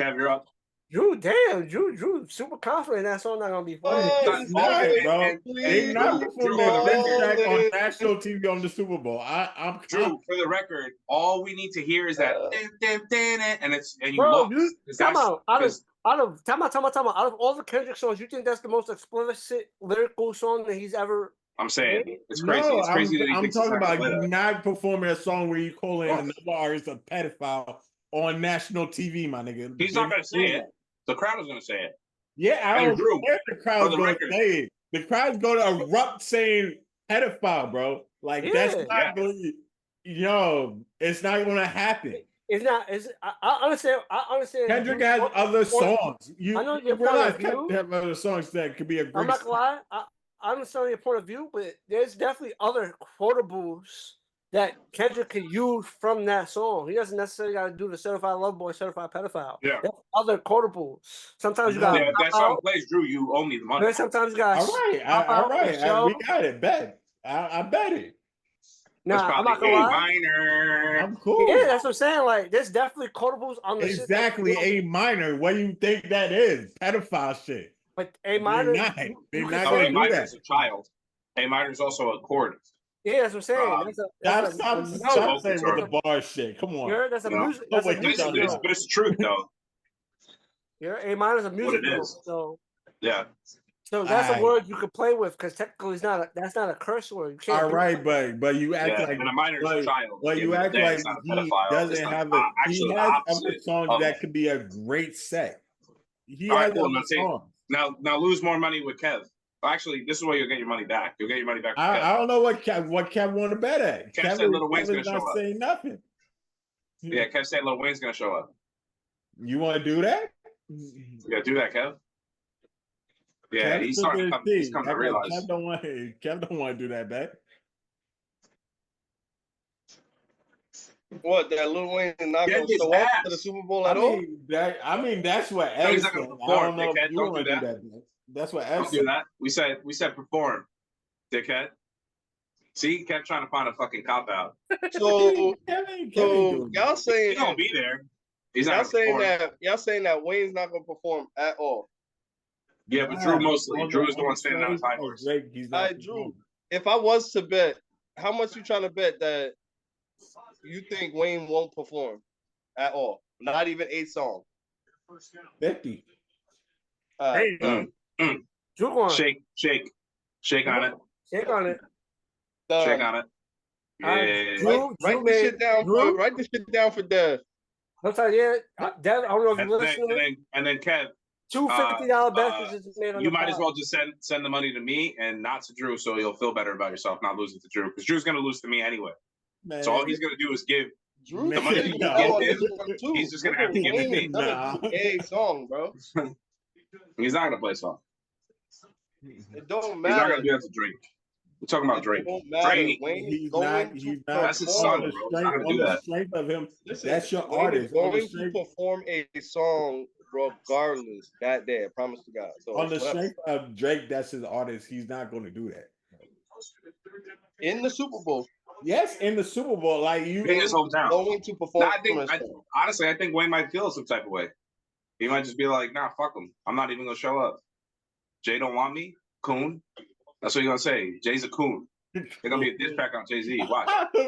Kev, you're up. Drew, super confident that song not gonna be funny. Bro. They not performing the track on national TV on the Super Bowl. I'm Drew. For the record, all we need to hear is that and you bro, lost. Come on, out of all the Kendrick songs, you think that's the most explicit lyrical song that he's ever? I'm saying it's crazy. No, it's crazy that he I'm thinks talking about you not performing a song where you call in another artist a pedophile on national TV, my nigga. He's not gonna say it. The crowd is gonna say it. Yeah, I don't care if the crowd's gonna say it. The crowd's gonna erupt saying pedophile, bro. Like that's not going. It's not gonna happen. It's not. I understand. Kendrick has other songs. I know your realize point of view. Kendrick have other songs that could be a great. I'm not gonna lie. I understand your point of view, but there's definitely other quotables that Kendrick could use from that song. He doesn't necessarily got to do the certified love boy, certified pedophile. Yeah. There's other quotables. Sometimes you got. Yeah, if that song plays, Drew, you owe me the money. Sometimes you got. All right. We got it. Bet. I bet it. Nah, I'm not gonna lie. Minor. I'm cool. Yeah, that's what I'm saying. Like, there's definitely quotables on the exactly shit A minor. What do you think that is? Pedophile shit. But A minor. They're not gonna A minor is a child. A minor is also a chord. Yeah, that's what I'm saying. Stop saying with the bar shit. Come on. Yeah, that's a music. That's a music. But it's truth though. Yeah, A minor is a music. So yeah. So that's a word you could play with because technically that's not a curse word. You can't all right, but you act like and a minor is a child. But you act like he doesn't have a. He has other songs that could be a great set. He has other songs. Now lose more money with Kev. Actually, this is where you'll get your money back. You'll get your money back. I don't know what Kev want to bet at. Kev said Lil Wayne's going to show up. Saying nothing. Yeah, Kev said Lil Wayne's going to show up. You want to do that? Yeah, do that, Kev. Yeah, he's starting to come to realize. Kev don't want to do that bet. What, that Lil Wayne is not going to show up to the Super Bowl at all? I mean, that's what Ed said. I don't know if you want to do that. That's what Ed said. Do that. We said perform, dickhead. See, kept trying to find a fucking cop out. So, Kevin y'all saying He's gonna be there. He's not y'all saying that Wayne's not gonna perform at all. Yeah, but Drew mostly. Drew's the one standing on his high horse. He's I not Drew. If I was to bet, how much you trying to bet that you think Wayne won't perform at all? Not even 8 songs. 50. Hey, Drew on. Shake on it. Shake on it. Shake on it. Yeah. Write this shit down. Write this shit down for Dev. I'm telling you, Dev, I don't know if you listen. And then Kev. Two $50 bets is made on you might as well just send the money to me and not to Drew, so you'll feel better about yourself not losing to Drew, because Drew's gonna lose to me anyway. Man, so all he's gonna do is give Drew the money. He's just gonna have to give it to me. A song, bro. He's not gonna play a song. It don't matter. He's not gonna be able to drink. We're talking about Drake. Drake. He's not. That's his son, bro. On the strength of him, that's your artist. Going to perform a song regardless that day. I promise to God. So on the strength of Drake, that's his artist. He's not going to do that in the Super Bowl. Yes, in the Super Bowl, like you in his hometown. Going to perform. Honestly, I think Wayne might feel some type of way. He might just be like, "Nah, fuck him. I'm not even gonna show up. Jay don't want me. Coon. That's what you're gonna say. Jay's a coon. They're gonna be a diss track on Jay-Z. Watch. How do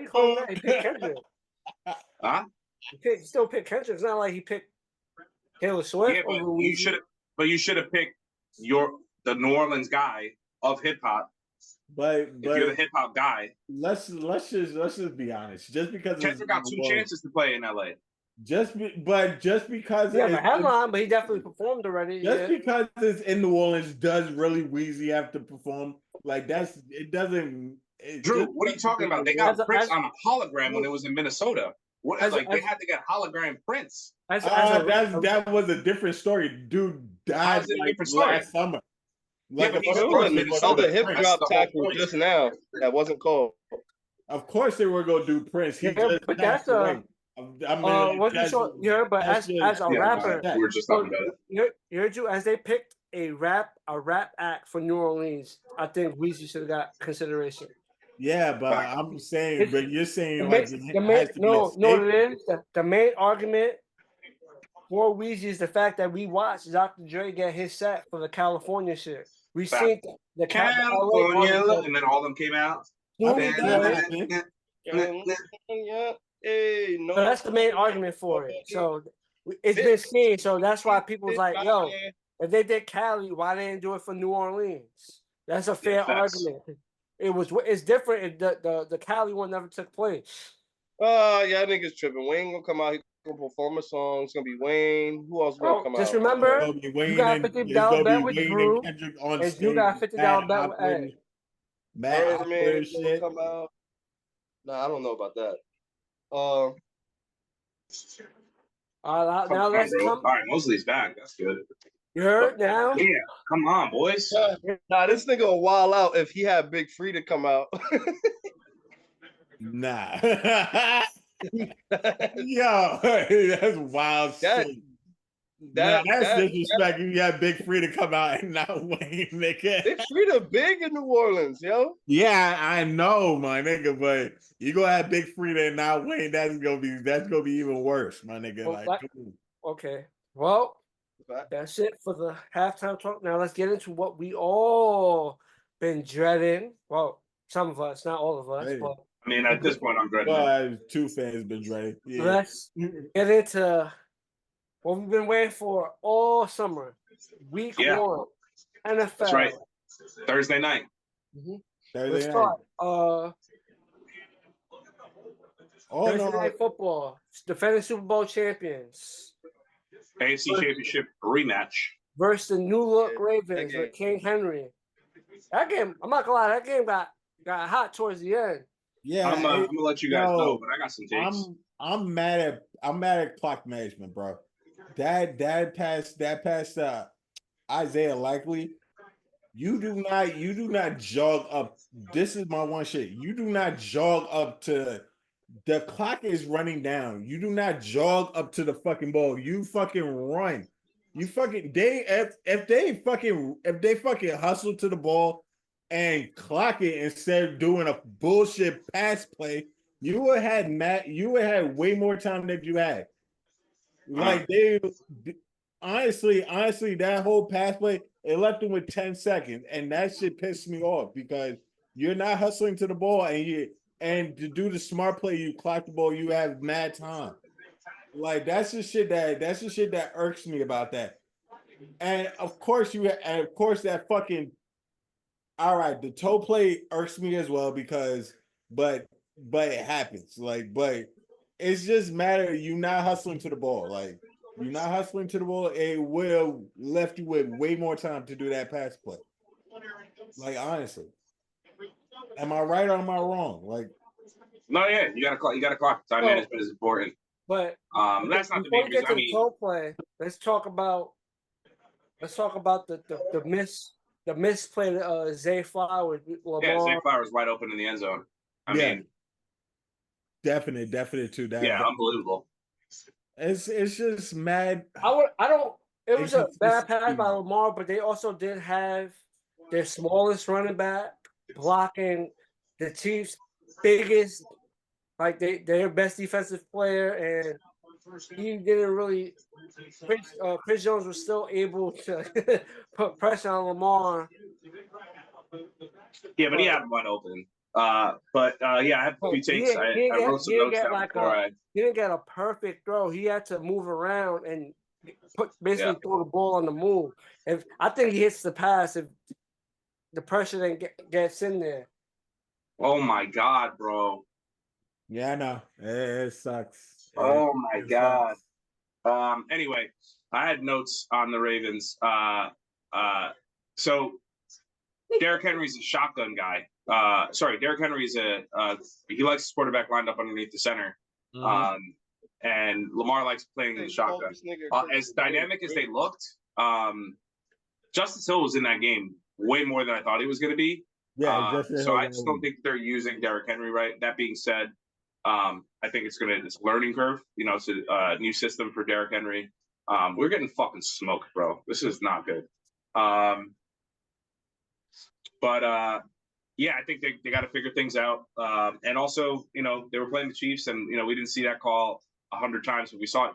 you call that? He picked Kendrick. Huh? He still picked Kendrick. It's not like he picked Taylor Swift. Yeah, but you should have picked the New Orleans guy of hip hop. But if you're the hip hop guy, let's just be honest. Just because Kendrick got 2 chances to play in LA. Just because he has a headline, but he definitely performed already. Just because it's in New Orleans, does really Weezy have to perform? Like it doesn't. Drew, what are you talking about? They got Prince on a hologram when it was in Minnesota. They had to get hologram Prince. That was a different story. Dude died last summer. Like the hip drop tackle just now that wasn't called. Of course they were gonna do Prince. He just passed away. But as a rapper, we were just talking about it. As they picked a rap act for New Orleans, I think Weezy should have got consideration. Yeah, but I'm saying, but you're saying the main argument for Weezy is the fact that we watched Dr. Dre get his set for the California shit. We seen the California, and then all of them came out. So that's the main argument for it. So it's been seen. So that's why people's like, yo, if they did Cali, why they didn't do it for New Orleans? That's a fair argument. It's different. The Cali one never took place. Yeah, I think it's tripping. Wayne gonna come out. He's gonna perform a song. It's gonna be Wayne. Who else gonna come out? Just remember, you got a $50 bet with Drew, and you got a $50 bet with Ed. Birdman gonna come out. Nah, I don't know about that. Now let's come. All right, Mosley's back. That's good. You heard now? Yeah, come on, boys. Nah, this nigga will wild out if he had Big Free to come out. Nah. Yo, that's wild shit. That's disrespect. You had Big Free to come out and not Wayne, nigga. Big Free to big in New Orleans, yo. Yeah, I know, my nigga, but you gonna have Big Free and not Wayne. That's gonna be even worse, my nigga. Okay. Well, that's it for the halftime talk. Now let's get into what we all been dreading. Well, some of us, not all of us, but I mean, at this point, I'm dreading. Well, 2 fans been dreading. Yeah. Let's get into what we've been waiting for all summer. Week 1, NFL. That's right. Thursday night. Mm-hmm. Let's start. Thursday night football. Defending Super Bowl champions. AFC Championship rematch. Versus the new look Ravens with King Henry. That game, I'm not gonna lie, that game got hot towards the end. Yeah, I'm gonna let you guys know, but I got some takes. I'm mad at clock management, bro. That passed Isaiah Likely. You do not jog up. This is my one shit. You do not jog up to the clock is running down. You do not jog up to the fucking ball. You fucking run. You fucking if they fucking hustle to the ball, and clock it instead of doing a bullshit pass play, you would have had way more time than you had. Like they honestly, that whole pass play, it left them with 10 seconds, and that shit pissed me off because you're not hustling to the ball, and to do the smart play, you clock the ball, you have mad time. Like that's the shit that irks me about that. And of course that fucking all right, the toe play irks me as well because but it happens. Like, but it's just matter you not hustling to the ball. Like you're not hustling to the ball, it will left you with way more time to do that pass play. Like honestly. Am I right or am I wrong? Like no, yeah, you gotta clock. Time management is important. But that's not the before main we get reason. to I the mean, toe play, let's talk about the misplay Zay Flowers, yeah, Zay Lamar. Flowers wide open in the end zone. I mean, definitely too. Yeah, unbelievable. It's just mad. I don't. It was a bad pass Inconsistency. by Lamar, but they also did have their smallest running back blocking the Chiefs' biggest, like their best defensive player, and he didn't really. Chris Jones was still able to put pressure on Lamar. Yeah, but he had him wide open. Yeah, I have a few takes. I wrote some notes down before He didn't get a perfect throw. He had to move around and basically throw the ball on the move. If I think he hits the pass, if the pressure then gets in there. Oh my god, bro! Yeah, I know. It sucks. Oh my god. Sucks. Anyway, I had notes on the Ravens. So Derrick Henry's a shotgun guy. Derrick Henry's he likes his quarterback lined up underneath the center. And Lamar likes playing in the shotgun. As dynamic as they looked, Justice Hill was in that game way more than I thought he was going to be. Yeah, so I just don't think they're using Derrick Henry right. That being said, I think it's a learning curve. It's a new system for Derrick Henry. We're getting fucking smoked, bro. This is not good. Yeah, I think they got to figure things out. And also, they were playing the Chiefs, and we didn't see that call 100 times, but we saw it,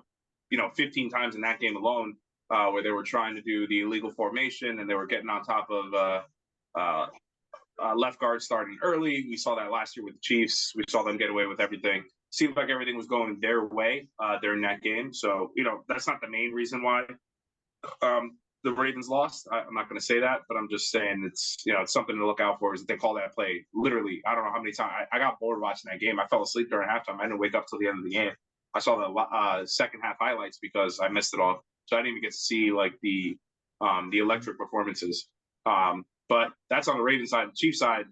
15 times in that game alone, where they were trying to do the illegal formation and they were getting on top of left guard starting early. We saw that last year with the Chiefs. We saw them get away with everything. Seemed like everything was going their way during that game. So, that's not the main reason why the Ravens lost. I'm not going to say that, but I'm just saying it's something to look out for. Is that they call that play literally? I don't know how many times I got bored watching that game. I fell asleep during halftime. I didn't wake up till the end of the game. I saw the second half highlights because I missed it all, so I didn't even get to see like the electric performances. But that's on the Ravens side. The Chiefs side,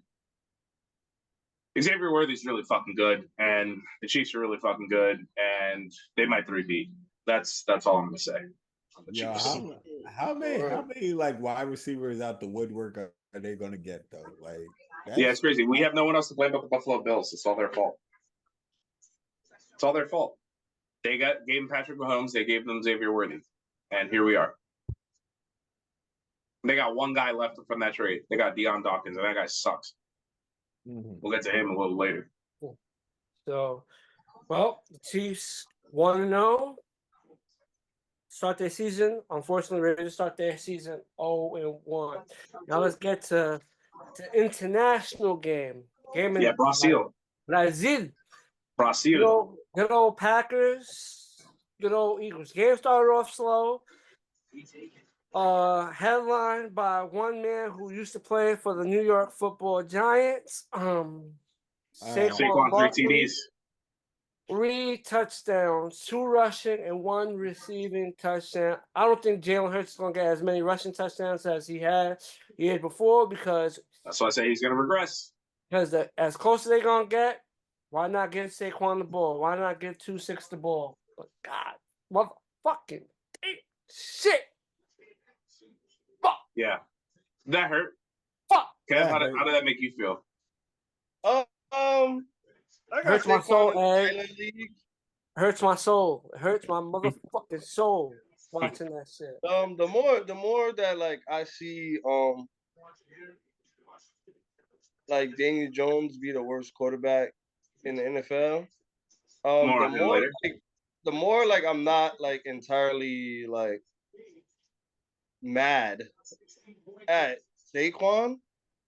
Xavier Worthy's really fucking good, and the Chiefs are really fucking good, and they might 3-beat. That's all I'm gonna say. Yeah, how many like wide receivers out the woodwork are they gonna get though? Like, yeah, it's crazy. We have no one else to blame but the Buffalo Bills. It's all their fault. It's all their fault. They gave Patrick Mahomes. They gave them Xavier Worthy, and here we are. They got one guy left from that trade. They got Deion Dawkins, and that guy sucks. We'll get to him a little later. So, well, the Chiefs 1-0. Start their season. Unfortunately, Ravens start their season 0-1. Now let's get to the international game. Yeah, Brazil. Brazil. Good old Packers. Good old Eagles. Game started off slow. Headlined by one man who used to play for the New York Football Giants. Saquon 3 TDs. 3 touchdowns, 2 rushing and 1 receiving touchdown. I don't think Jalen Hurts is going to get as many rushing touchdowns as he had years before because that's why I say he's going to regress. Because as close as they're going to get, why not give Saquon the ball? Why not give 2-6 the ball? But God, motherfucking shit. Fuck. Yeah. That hurt. Fuck. Kev, how did that make you feel? Hurts my soul, Ed. Hurts my soul. It hurts my motherfucking soul watching that shit. The more that like I see like Daniel Jones be the worst quarterback in the NFL, More the on him more later. like the more like I'm not like entirely like mad at Saquon.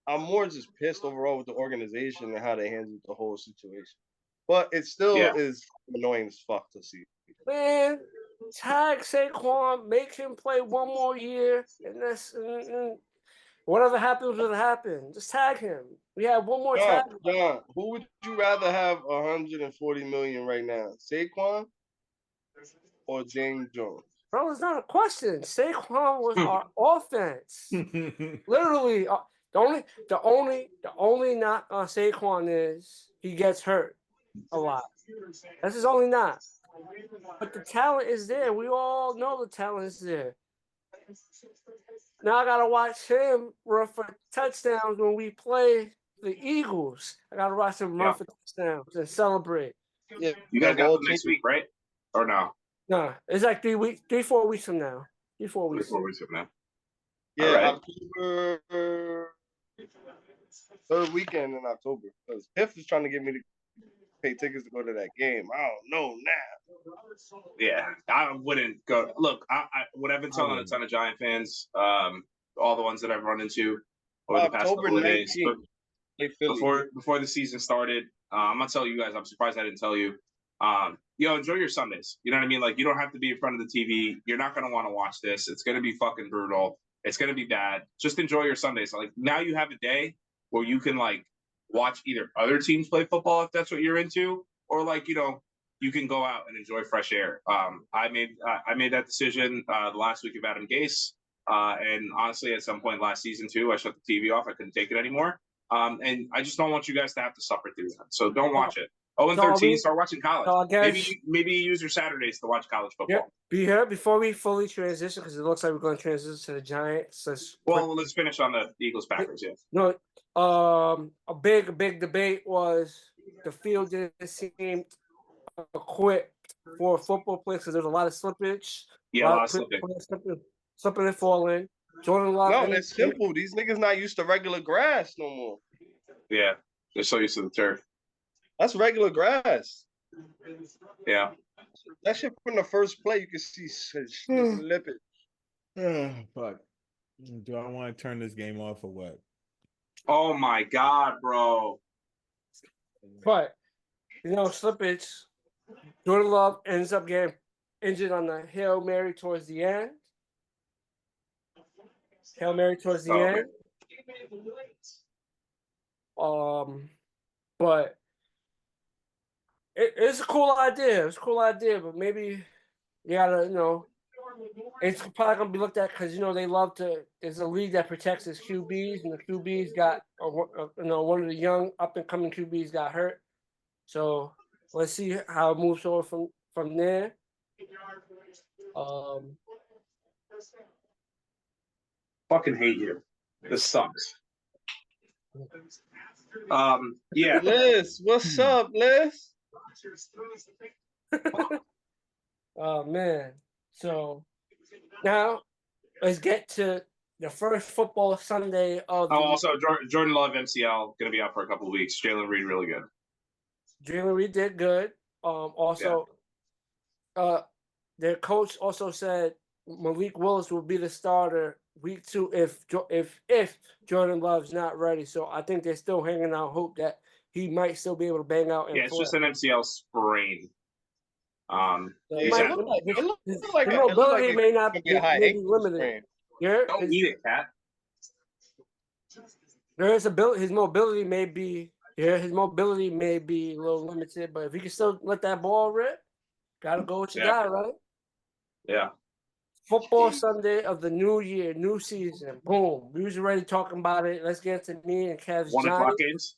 I'm more just pissed overall with the organization and how they handled the whole situation. But it still Yeah. is annoying as fuck to see. Man, tag Saquon, make him play one more year, and whatever happens will happen. Just tag him. We have one more tag. John, who would you rather have 140 million right now, Saquon or James Jones? Bro, it's not a question. Saquon was our offense. Literally, the only knock on Saquon is he gets hurt a lot. That's his only knock. But the talent is there. We all know the talent is there. Now I gotta watch him run for touchdowns when we play the Eagles. I gotta watch him run for touchdowns and celebrate. Yeah, You guys got them next week, right? Or no? No, it's like 4 weeks from now. 4 weeks. 4 weeks from now. Yeah, Right. October, third weekend in October. Because Piff is trying to get me to pay tickets to go to that game. I don't know now. Yeah, I wouldn't go. Look, what I've been telling a ton of Giant fans, all the ones that I've run into over the past October couple of days, 19th. before the season started, I'm gonna tell you guys. I'm surprised I didn't tell you. Enjoy your Sundays. You know what I mean? Like, you don't have to be in front of the TV. You're not gonna want to watch this. It's gonna be fucking brutal. It's gonna be bad. Just enjoy your Sundays. Like, now you have a day where you can like watch either other teams play football if that's what you're into, or like, you can go out and enjoy fresh air. I made that decision the last week of Adam Gase, and honestly, at some point last season too, I shut the TV off. I couldn't take it anymore, and I just don't want you guys to have to suffer through that. So don't watch it. 0-13, start watching college. So I guess, maybe use your Saturdays to watch college football. Be here before we fully transition, because it looks like we're going to transition to the Giants. Let's finish on the Eagles Packers. Yeah. No, a big debate was the field didn't seem equipped for football players because there's a lot of slippage. Yeah, a lot of slipping. Slipping and falling. Jordan Love. No, it's simple. These niggas not used to regular grass no more. Yeah, they're so used to the turf. That's regular grass. Yeah. That shit from the first play, you can see slippage. Fuck. Do I want to turn this game off or what? Oh my God, bro. But, slippage. Jordan Love ends up getting injured on the Hail Mary towards the end. End. But it's a cool idea. But maybe you gotta, it's probably gonna be looked at because they love to. It's a league that protects its QBs, and the QBs got, one of the young up and coming QBs got hurt. So let's see how it moves over from there. Fucking hate you. This sucks. Yeah. Liz, what's up, Liz? Oh man. So now let's get to the first football Sunday of the also Jordan Love MCL gonna be out for a couple of weeks. Jalen Reed really good. Jalen Reed did good. Their coach also said Malik Willis will be the starter week 2 if Jordan Love's not ready. So I think they're still hanging out hope that he might still be able to bang out. Yeah, it's just an MCL sprain. His mobility may not be limited. Don't eat it, Cat. His mobility may be a little limited, but if he can still let that ball rip, gotta go with your guy, right? Yeah. Football Sunday of the new year, new season. Boom. We was already talking about it. Let's get to me and Cavs. 1 o'clock games.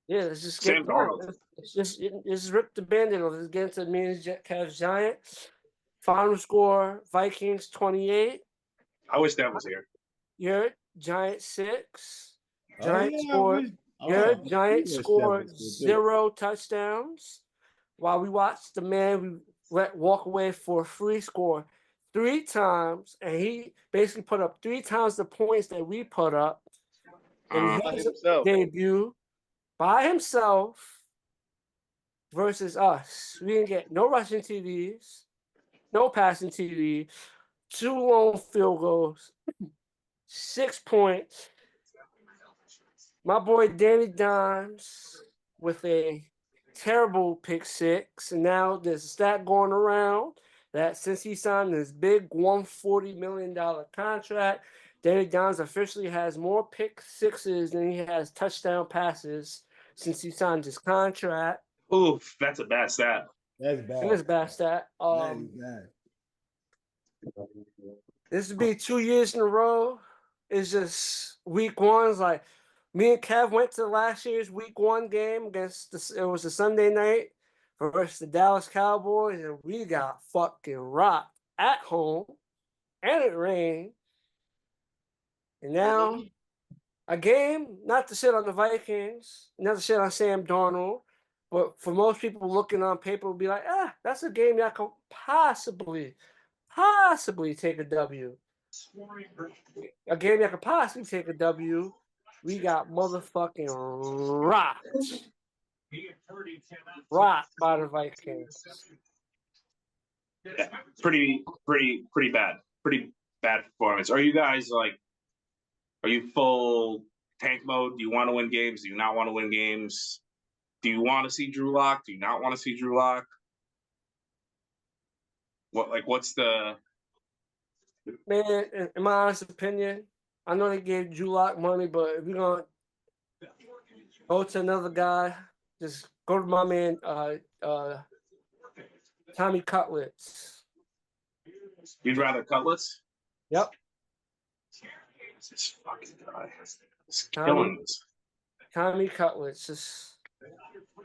Yeah, let's just get let's just rip the band-aid off. Let's get to me and Cavs Giants. Final score: Vikings 28. I wish that was here. Yerr, Giants 6. Giants scored 0 touchdowns. While we watched the man we let walk away for a free score 3 times, and he basically put up 3 times the points that we put up in his debut. by himself versus us. We didn't get no rushing TDs, no passing TDs, 2 long field goals, 6 points. My boy Danny Dimes with a terrible pick 6. And now there's a stat going around that since he signed this big $140 million contract, Danny Dimes officially has more pick 6s than he has touchdown passes since he signed his contract. Oof, that's a bad stat. That's bad. It is a bad stat. That is bad. This would be 2 years in a row. It's just week one's like me and Kev went to last year's week 1 game against it was a Sunday night versus the Dallas Cowboys, and we got fucking rocked at home, and it rained. And now a game, not to shit on the Vikings, not to shit on Sam Darnold, but for most people looking on paper will be like, that's a game that could possibly take a W. A game that could possibly take a W. We got motherfucking rocked. Rocked by the Vikings. Yeah, pretty bad. Pretty bad performance. Are you guys are you full tank mode? Do you want to win games? Do you not want to win games? Do you want to see Drew Lock? Do you not want to see Drew Lock? What's the Man, in my honest opinion, I know they gave Drew Lock money, but if you're gonna go to another guy, just go to my man Tommy Cutlets. You'd rather Cutlets? Yep. This fucking guy. It's killing us. Tommy Cutlets. Just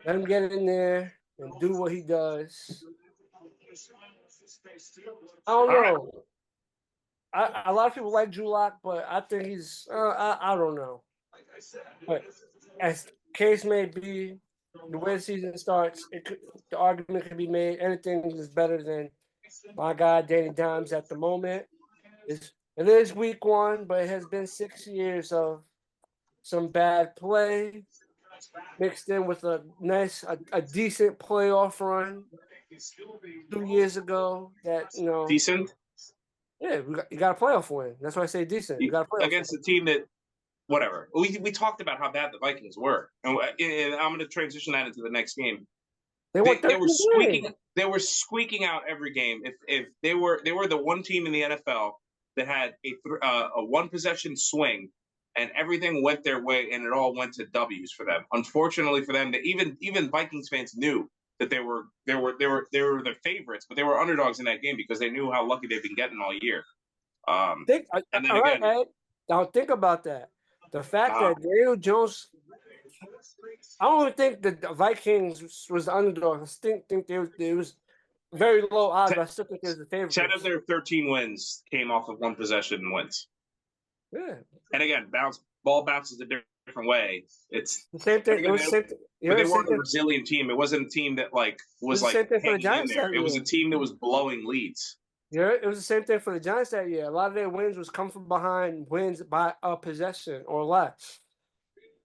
let him get in there and do what he does. I don't know. A lot of people like Drew Lock, but I think he's I don't know. But as case may be, the way the season starts, the argument can be made. Anything is better than my guy Danny Dimes at the moment. It is week 1, but it has been 6 years of some bad play mixed in with a decent playoff run 2 years ago. That Decent. Yeah, you got a playoff win. That's why I say decent. You got a playoff against win. a team that, whatever. We talked about how bad the Vikings were, and I'm going to transition that into the next game. They were squeaking. They were squeaking out every game. If they were the one team in the NFL that had a 1 possession swing, and everything went their way, and it all went to W's for them. Unfortunately for them, that even Vikings fans knew that they were the favorites, but they were underdogs in that game because they knew how lucky they've been getting all year. And then all again, right, Ed, now think about that. The fact that Daniel Jones, I don't even think the Vikings was the underdog. I think it was very low odds, but I still think it was the favorite. 10 of their 13 wins came off of 1 possession wins. Yeah. And again, ball bounces a different way. It's the same thing. Again, but they weren't a resilient team. It wasn't a team that was like hanging in there. It was a team that was blowing leads. Yeah, it was the same thing for the Giants that year. A lot of their wins was come from behind wins by a possession or less.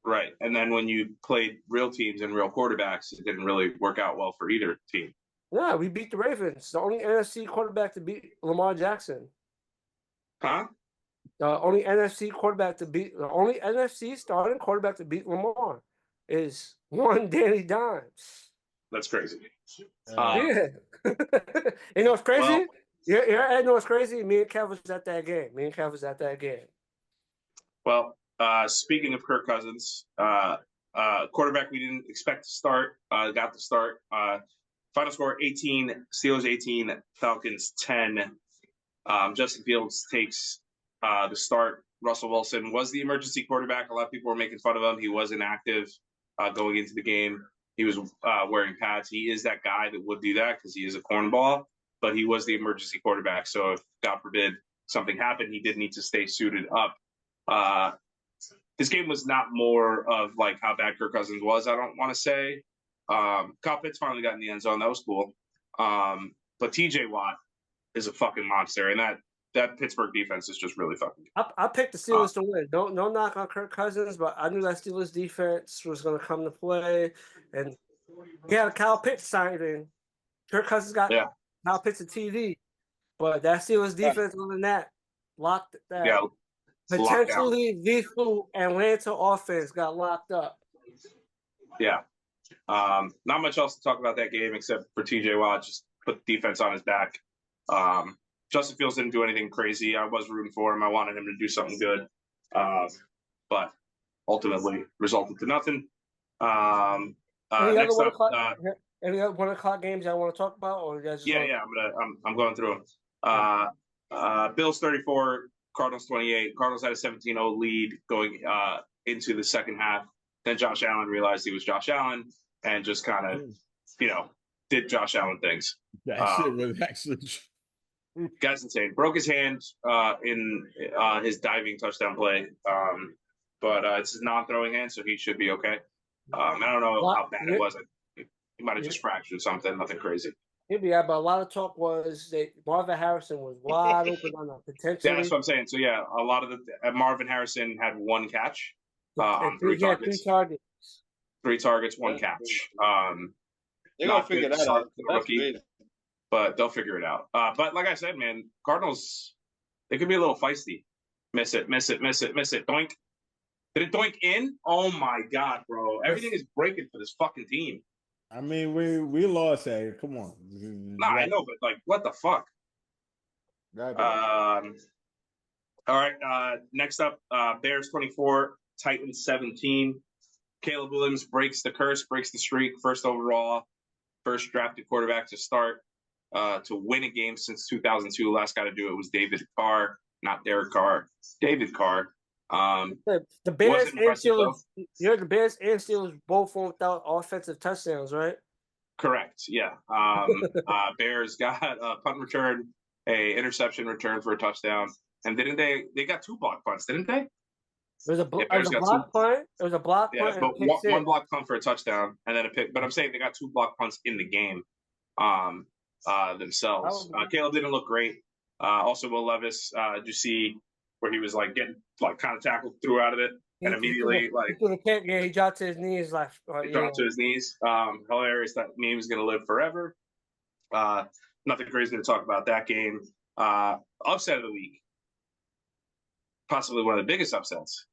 Right. And then when you played real teams and real quarterbacks, it didn't really work out well for either team. Yeah, we beat the Ravens. The only NFC quarterback to beat Lamar Jackson. Huh? The only NFC starting quarterback to beat Lamar is one Danny Dimes. That's crazy. Yeah. You know what's crazy? Well, I know what's crazy. Me and Kev was at that game. Well, speaking of Kirk Cousins, quarterback we didn't expect to start, got to start. Final score 18, Steelers 18, Falcons 10. Justin Fields takes the start. Russell Wilson was the emergency quarterback. A lot of people were making fun of him. He was inactive going into the game. He was wearing pads. He is that guy that would do that because he is a cornball, but he was the emergency quarterback. So if, God forbid, something happened, he did need to stay suited up. This game was not more of like how bad Kirk Cousins was, I don't want to say. Kyle Pitts finally got in the end zone. That was cool. But TJ Watt is a fucking monster. And that Pittsburgh defense is just really fucking good. I picked the Steelers to win. No knock on Kirk Cousins, but I knew that Steelers defense was going to come to play. And he had a Kyle Pitts signing. Kirk Cousins got Kyle Pitts a TV. But that Steelers defense, other than that, locked that. Yeah, Potentially lethal Atlanta offense got locked up. Yeah. Not much else to talk about that game except for TJ Watt just put the defense on his back. Justin Fields didn't do anything crazy. I was rooting for him. I wanted him to do something good. But ultimately resulted to nothing. Next up, any other 1 o'clock games I want to talk about, or you guys? I'm going through them. Bills 34, Cardinals 28. Cardinals had a 17-0 lead going into the second half. Then Josh Allen realized he was Josh Allen and just kind of, did Josh Allen things. That shit was actually. Guy's insane. Broke his hand in his diving touchdown play, but it's his non-throwing hand, so he should be okay. I don't know how bad it was. He might have just fractured something. Nothing crazy. Yeah, but a lot of talk was that Marvin Harrison was wide open on the potential. Yeah, that's what I'm saying. So yeah, a lot of the Marvin Harrison had 1 catch on 3 targets. 3 targets, 1 catch. They're gonna figure that out. Rookie, but they'll figure it out. But like I said, man, Cardinals, they could be a little feisty. Miss it. Doink. Did it doink in? Oh my god, bro! Everything is breaking for this fucking team. I mean, we lost. Come on. Nah, I know, but like, what the fuck? All right. Next up, Bears 24, Titans 17. Caleb Williams breaks the curse, breaks the streak. First overall, first drafted quarterback to start to win a game since 2002. Last guy to do it was David Carr, not Derek Carr. David Carr. The Bears and Steelers. The Bears and Steelers both went without offensive touchdowns, right? Correct. Yeah. Bears got a punt return, a interception return for a touchdown, and didn't they got 2 block punts? Didn't they? There was a block punt. There was a block punt. But one block punt for a touchdown, and then a pick. But I'm saying they got 2 block punts in the game themselves. Caleb didn't look great. Also, Will Levis, did you see where he was like getting like kind of tackled, through out of it, and immediately he dropped to his knees. Dropped to his knees. Hilarious. That meme is going to live forever. Nothing crazy to talk about that game. Upset of the week. Possibly one of the biggest upsets.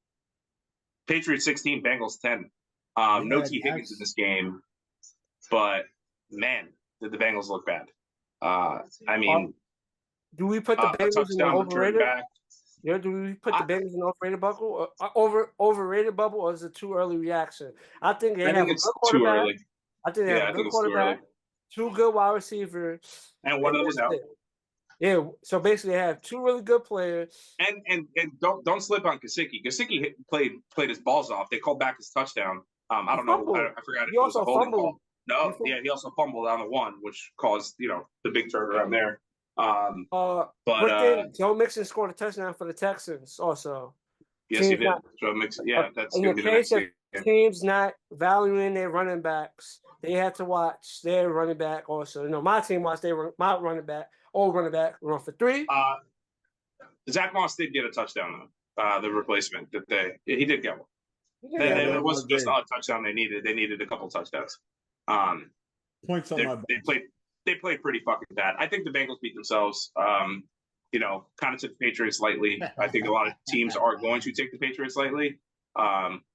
Patriots 16, Bengals 10. No T. Higgins in this game, but man, did the Bengals look bad. I mean, do we put the Bengals in the overrated? Yeah, do we put the Bengals in the overrated bubble, overrated bubble, or is it too early reaction? I think it's too early. I think they have a good quarterback, 2 good wide receivers, and one of them is out. Yeah, so basically they have 2 really good players. And don't slip on Gesicki. Gesicki played his balls off. They called back his touchdown. I don't know. I forgot. He also fumbled. No, he also fumbled on the 1, which caused the big turnaround there. But Joe Mixon scored a touchdown for the Texans also. Yes, he did. Joe Mixon. Yeah, that's going to be the next game. Teams not valuing their running backs. They had to watch their running back also. My team watched my running back, run for 3. Zach Moss did get a touchdown though. The replacement he did get one. It wasn't just a touchdown they needed. They needed a couple touchdowns. Points on my back. They played pretty fucking bad. I think the Bengals beat themselves. Kind of took the Patriots lightly. I think a lot of teams are going to take the Patriots lightly.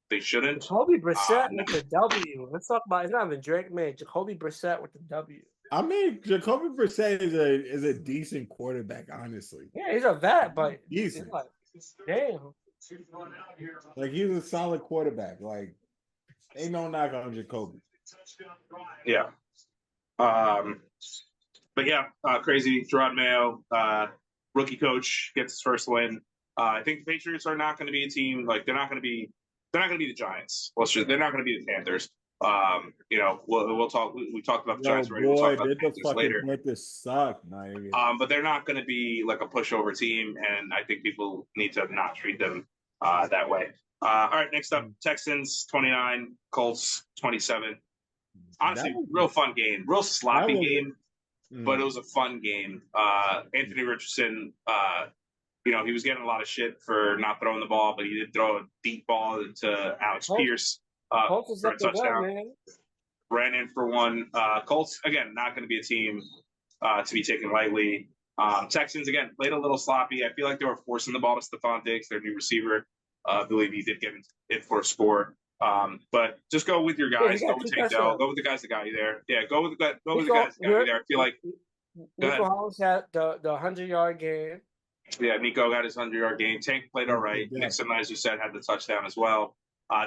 They shouldn't. Jacoby Brissett with the W. Let's talk about it's not even Drake, man. Jacoby Brissett with the W. I mean, Jacoby Brissett is a decent quarterback, honestly. Yeah, he's a vet, but decent. Like, damn. Like he's a solid quarterback. Like ain't no knock on Jacoby. Yeah. But yeah, crazy. Gerard Mayo, rookie coach, gets his first win. I think the Patriots are not going to be a team like they're not going to be the Giants. They're not going to be the Panthers. We'll talk. We talked about the Giants already. We'll talk about the Panthers later. Panthers suck, man. But they're not going to be like a pushover team, and I think people need to not treat them that way. All right, next up, Texans 29, Colts 27. Honestly, real fun game, real sloppy game. but it was a fun game. Anthony Richardson, he was getting a lot of shit for not throwing the ball, but he did throw a deep ball to Alex Pierce for a touchdown. Man. Ran in for one. Colts, again, not going to be a team to be taken lightly. Texans, again, played a little sloppy. I feel like they were forcing the ball to Stephon Diggs, their new receiver. I believe he did get in for a score. But just go with your guys. Go with Tank Dell. Go with the guys that got you there. Yeah, go with the guys that got you there. I feel like Nico Hollins had the 100-yard game. Yeah, Nico got his 100-yard game. Tank played all right. Nixon, as you said, had the touchdown as well.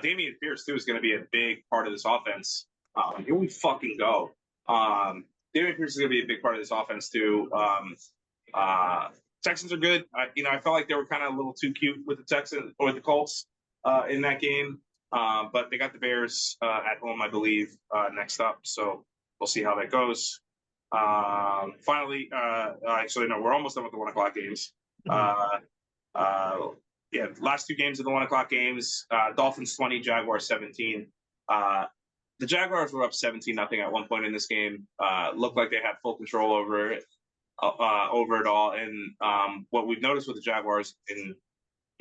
Damian Pierce, too, is going to be a big part of this offense. Here we fucking go. Damian Pierce is going to be a big part of this offense, too. Texans are good. I felt like they were kind of a little too cute with the Texans or the Colts in that game. But they got the Bears at home, I believe, next up. So we'll see how that goes. Finally, actually, no, we're almost done with the 1 o'clock games. Last 2 games of the 1 o'clock games, Dolphins 20, Jaguars 17. The Jaguars were up 17-0 at one point in this game. Looked like they had full control over it all. And what we've noticed with the Jaguars in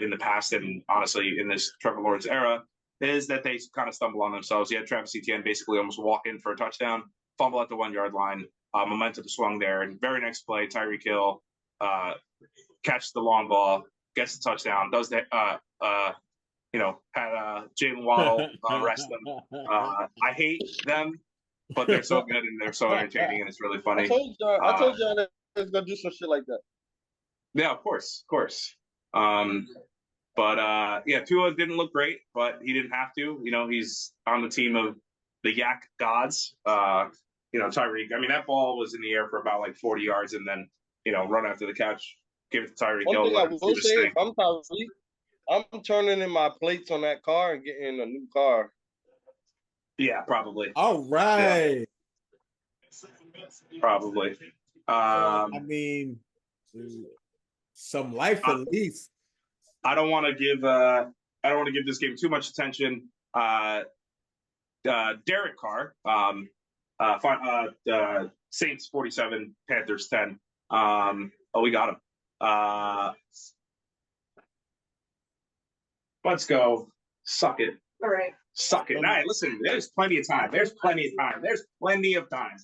the past, and honestly in this Trevor Lawrence era, is that they kind of stumble on themselves. You had Travis Etienne basically almost walk in for a touchdown, fumble at the 1-yard line. Momentum swung there, and very next play, Tyreek Hill catches the long ball, gets the touchdown, does that. Had Jalen Waddle arrest them. I hate them, but they're so good and they're so entertaining, and it's really funny. I told y'all that I was gonna do some shit like that. Yeah, of course. Tua didn't look great, but he didn't have to. He's on the team of the Yak gods. Tyreek. I mean, that ball was in the air for about like 40 yards, and then run after the catch, give it to Tyreek Hill. One thing I will say, if I'm Tyreek, I'm turning in my plates on that car and getting a new car. Yeah, probably. All right. Yeah. Probably. I mean, some life at least. I don't want to give this game too much attention. Derek Carr. Saints 47, Panthers 10. We got him. Let's go. Suck it. All right. Suck it. All right, listen, there's plenty of time. There's plenty of time.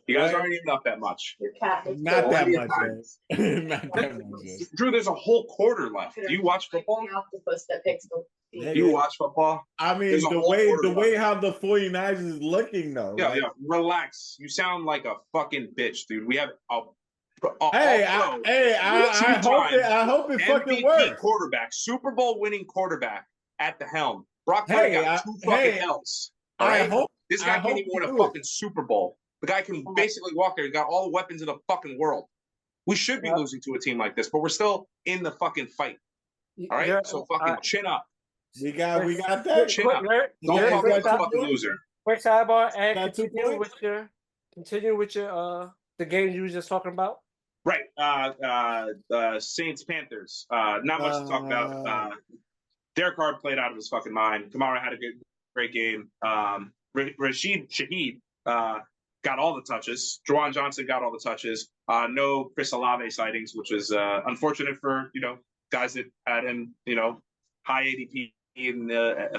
You guys aren't even up that much. Your cat is Not that Plenty much, of time. man. Not that much. Man. Drew, there's a whole quarter left. Do you watch football? octopus that picks the Do you watch football? I mean, There's a whole the quarter way how the 49ers is looking, though. Yeah, right? yeah. Relax. You sound like a fucking bitch, dude. We have I hope it fucking MVP works. quarterback, Super Bowl winning quarterback at the helm. Brock Purdy got 2 fucking L's. All right? This guy can't even win a fucking Super Bowl. The guy can basically walk there. He got all the weapons in the fucking world. We should be losing to a team like this, but we're still in the fucking fight. All right? Yeah, so fucking chin up. We got that. Chin up. Don't talk like a fucking loser. Quick sidebar and Got 2 points? continue with your the game you were just talking about. Right. Saints Panthers. Not much to talk about. Derek Carr played out of his fucking mind. Kamara had a great game. Rashid Shaheed got all the touches. Juwan Johnson got all the touches. No Chris Olave sightings, which was unfortunate for guys that had him high ADP in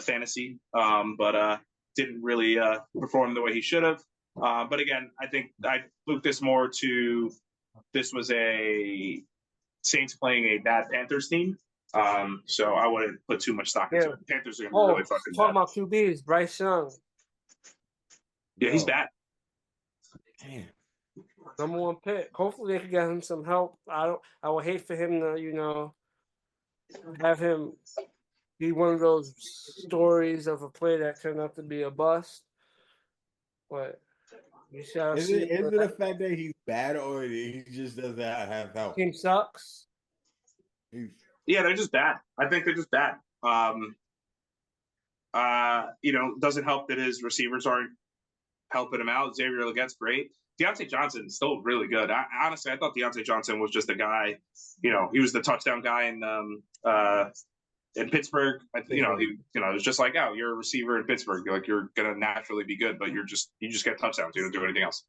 fantasy, but didn't really perform the way he should have. But again, I think I look this more to this was a Saints playing a bad Panthers team. So I wouldn't put too much stock into it. Panthers are going to be really fucking talking bad. about QBs, Bryce Young. Yeah, he's bad. Damn. Number 1 pick. Hopefully they can get him some help. I would hate for him to, have him be one of those stories of a play that turned out to be a bust. But you shall Is see. it the fact that he's bad or he just doesn't have help? Team sucks. Yeah, they're just bad. I think they're just bad. Doesn't help that his receivers aren't helping him out. Xavier Leggette's great. Deontay Johnson's still really good. Honestly, I thought Deontay Johnson was just a guy. He was the touchdown guy in Pittsburgh. It was just like, you're a receiver in Pittsburgh. You're gonna naturally be good, but you just get touchdowns. You don't do anything else.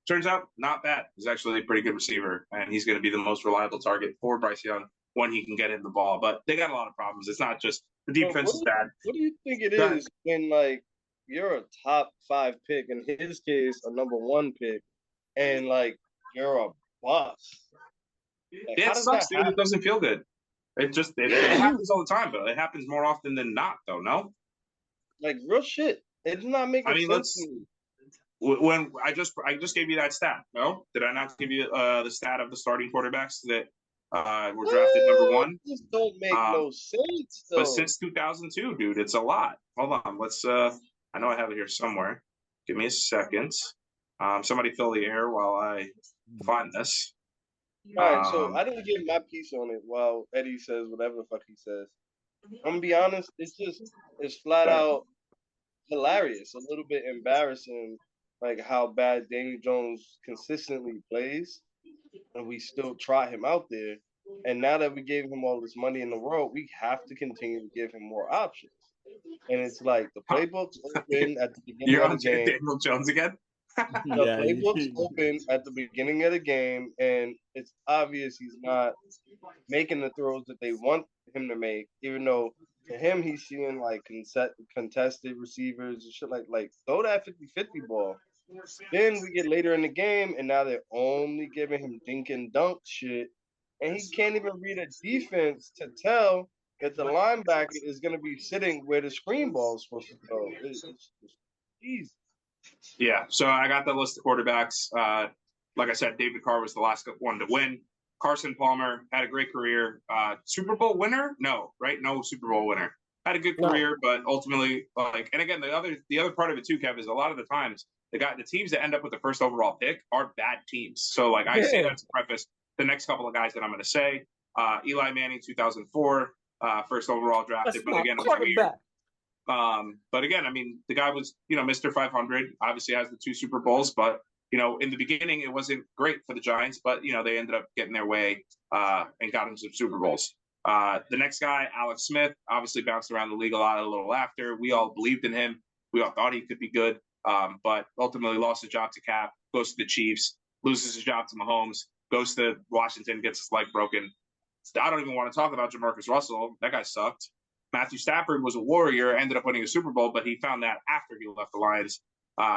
Turns out not bad. He's actually a pretty good receiver, and he's going to be the most reliable target for Bryce Young when he can get in the ball. But they got a lot of problems. It's not just the defense is bad. What do you think it is when like you're a top 5 pick, in his case a number 1 pick, and like you're a bust? Like, Yeah, it sucks, dude. It doesn't feel good. It happens all the time, but it happens more often than not, though. No, like real shit. It's not making sense to me. When I just gave you that stat. No, did I not give you the stat of the starting quarterbacks that were drafted number 1? This don't make no sense, though. But since 2002, dude, it's a lot. Hold on, let's. I know I have it here somewhere. Give me a second. Somebody fill the air while I find this. All right, so I didn't get my piece on it while Eddie says whatever the fuck he says. I'm gonna be honest, it's flat out hilarious, a little bit embarrassing, like how bad Daniel Jones consistently plays, and we still try him out there. And now that we gave him all this money in the world, we have to continue to give him more options. And it's like the playbook's open at the beginning of the game. Daniel Jones again? The playbook's open at the beginning of the game, and it's obvious he's not making the throws that they want him to make, even though to him he's seeing like contested receivers and shit like throw that 50-50 ball. Then we get later in the game, and now they're only giving him dink and dunk shit, and he can't even read a defense to tell that the linebacker is going to be sitting where the screen ball is supposed to go. It's easy. Yeah, so I got the list of quarterbacks. Like I said, David Carr was the last one to win. Carson Palmer had a great career. Super Bowl winner? No, right? No Super Bowl winner. Had a good career, but ultimately, and again, the other part of it too, Kev, is a lot of the times the teams that end up with the first overall pick are bad teams. So I say that to preface the next couple of guys that I'm going to say. Eli Manning, 2004, first overall drafted, but again, it was weird. But again, I mean, the guy was, Mr. 500, obviously has the 2 Super Bowls, but, in the beginning, it wasn't great for the Giants, but, they ended up getting their way and got into some Super Bowls. The next guy, Alex Smith, obviously bounced around the league a little after. We all believed in him. We all thought he could be good, but ultimately lost his job to Cap, goes to the Chiefs, loses his job to Mahomes, goes to Washington, gets his leg broken. I don't even want to talk about Jamarcus Russell. That guy sucked. Matthew Stafford was a warrior, ended up winning a Super Bowl, but he found that after he left the Lions.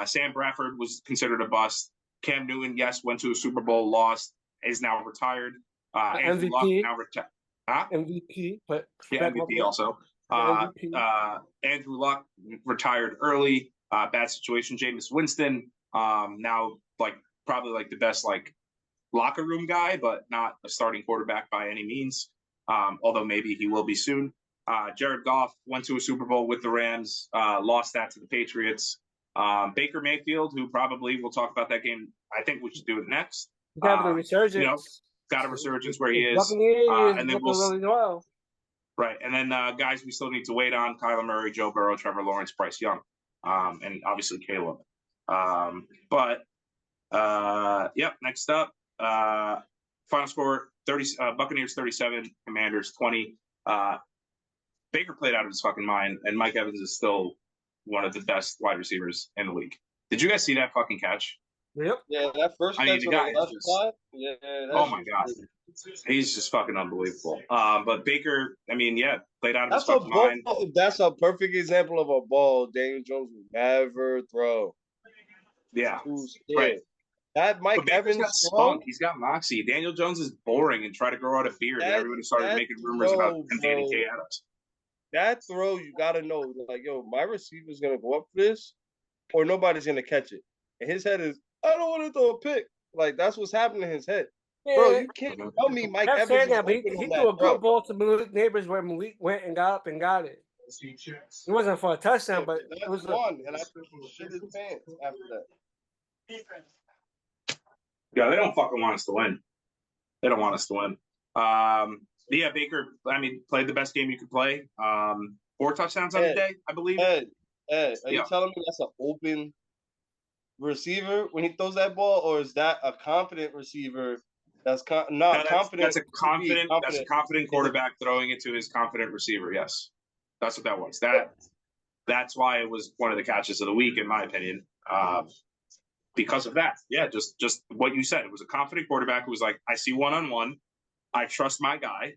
Sam Bradford was considered a bust. Cam Newton, yes, went to a Super Bowl, lost, is now retired. Andrew Luck MVP. now retired. MVP, but MVP also. Andrew Luck retired early. Bad situation. Jameis Winston, now probably the best locker room guy, but not a starting quarterback by any means. Although maybe he will be soon. Jared Goff went to a Super Bowl with the Rams, lost that to the Patriots. Baker Mayfield, who probably we'll talk about that game. I think we should do it next. Having a resurgence. Got a resurgence where he is. And then really well. Right. And then guys we still need to wait on: Kyler Murray, Joe Burrow, Trevor Lawrence, Bryce Young, and obviously Caleb. Next up, final score 30, Buccaneers 37, Commanders 20. Baker played out of his fucking mind, and Mike Evans is still one of the best wide receivers in the league. Did you guys see that fucking catch? Yep. Yeah, that first catch on the left side. Yeah. Oh my god, he's just fucking unbelievable. But Baker, played out of his fucking mind. That's a perfect example of a ball Daniel Jones would never throw. Yeah, right. That Mike Evans got spunk. He's got moxie. Daniel Jones is boring and tried to grow out a beard, and everybody started making rumors about him dating Kay Adams. That throw, you gotta know, my receiver's gonna go up for this, or nobody's gonna catch it. And his head is, I don't want to throw a pick. That's what's happening in his head. Yeah. Bro, you can't tell me Mike Evans he threw a good ball to Malik Neighbors where Malik went and got up and got it. It wasn't for a touchdown, but it was one. And I shit his pants after that. Yeah, they don't fucking want us to win. They don't want us to win. Baker, played the best game you could play. 4 touchdowns on the day, I believe. Ed, are you telling me that's an open receiver when he throws that ball, or is that a confident receiver that's confident? That's a confident quarterback throwing it to his confident receiver. Yes, that's what that was. That's why it was one of the catches of the week, in my opinion. because of that. Yeah, just what you said. It was a confident quarterback who was like, I see one-on-one. I trust my guy.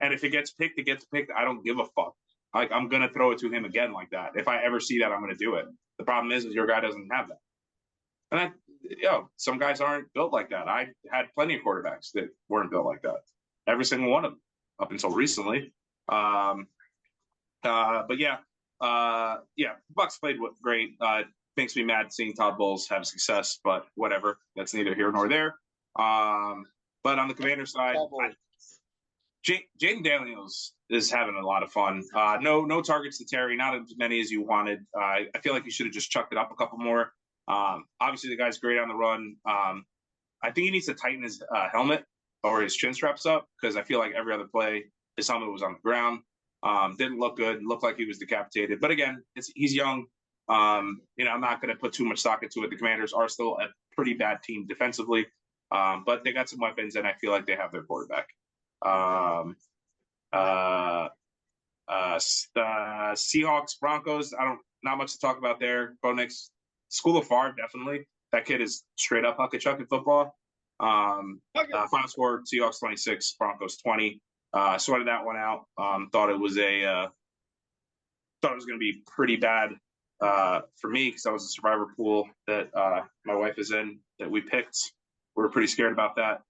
And if it gets picked, it gets picked. I don't give a fuck. Like, I'm going to throw it to him again like that. If I ever see that, I'm going to do it. The problem is your guy doesn't have that. And some guys aren't built like that. I had plenty of quarterbacks that weren't built like that. Every single one of them up until recently. But yeah, Bucks played great. Makes me mad seeing Todd Bowles have success, but whatever. That's neither here nor there. But on the Commander side, Jaden Daniels is having a lot of fun. No targets to Terry, not as many as you wanted. I feel like you should have just chucked it up a couple more. Obviously, the guy's great on the run. I think he needs to tighten his helmet or his chin straps up because I feel like every other play, his helmet was on the ground. Didn't look good. Looked like he was decapitated. But again, he's young. I'm not going to put too much stock into it. The Commanders are still a pretty bad team defensively, but they got some weapons, and I feel like they have their quarterback. Seahawks, Broncos. Not much to talk about there. Bo Nix, School of Favre, definitely. That kid is straight up huck a chuck in football. Final score: Seahawks 26, Broncos 20. Sorted that one out. Thought it was going to be pretty bad for me because that was a survivor pool that my wife is in that we picked. We were pretty scared about that.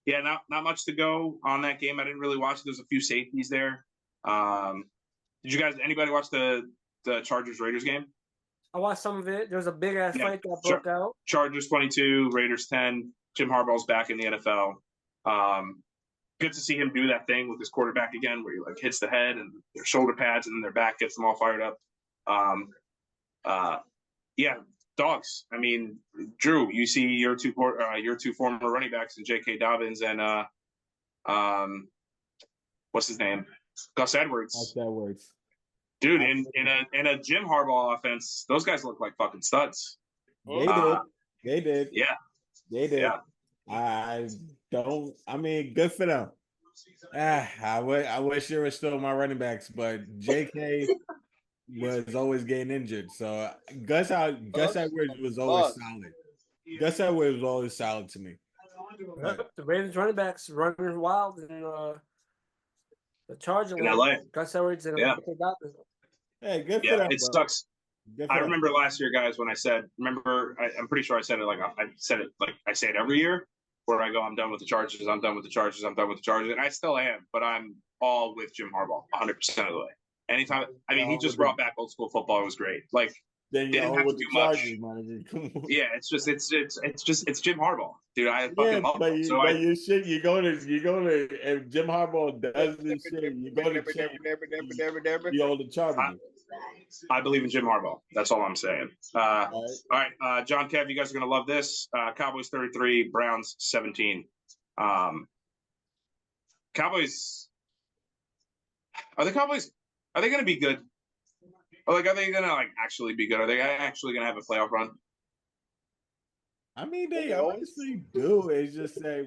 Yeah, not much to go on that game. I didn't really watch it. There's a few safeties there. Did anybody watch the Chargers Raiders game? I watched some of it. There was a big ass fight that broke out. Chargers 22, Raiders 10. Jim Harbaugh's back in the NFL. Good to see him do that thing with his quarterback again, where he like hits the head and their shoulder pads and then their back gets them all fired up. Yeah, dogs. I mean, Drew, you see your two former running backs in J.K. Dobbins and what's his name, Gus Edwards. Gus Edwards. Dude, in a Jim Harbaugh offense, those guys look like fucking studs. They did. They did. Yeah. They did. Yeah. Good for them. I wish there were still my running backs, but JK was always getting injured. So Gus Edwards was always solid. Gus Edwards was always solid to me. The Ravens running backs running wild in the Chargers in LA. Gus Edwards and Hey, good for them. It sucks. I remember last year, guys, when I said, I'm pretty sure I said it I say it every year, where I go, I'm done with the Chargers, I'm done with the Chargers, I'm done with the Chargers, and I still am, but I'm all with Jim Harbaugh 100% of the way. Anytime, he just brought back old school football. It was great. Like, then you didn't have to do much. Yeah, it's Jim Harbaugh, dude. I fucking love him. You go to if Jim Harbaugh does this shit, you go to the old Chargers. I believe in Jim Harbaugh. That's all I'm saying. All right, John, Kev, you guys are gonna love this. Cowboys 33, Browns 17. Cowboys. Are they gonna be good? Or are they gonna actually be good? Are they actually gonna have a playoff run? They obviously do. It's just that.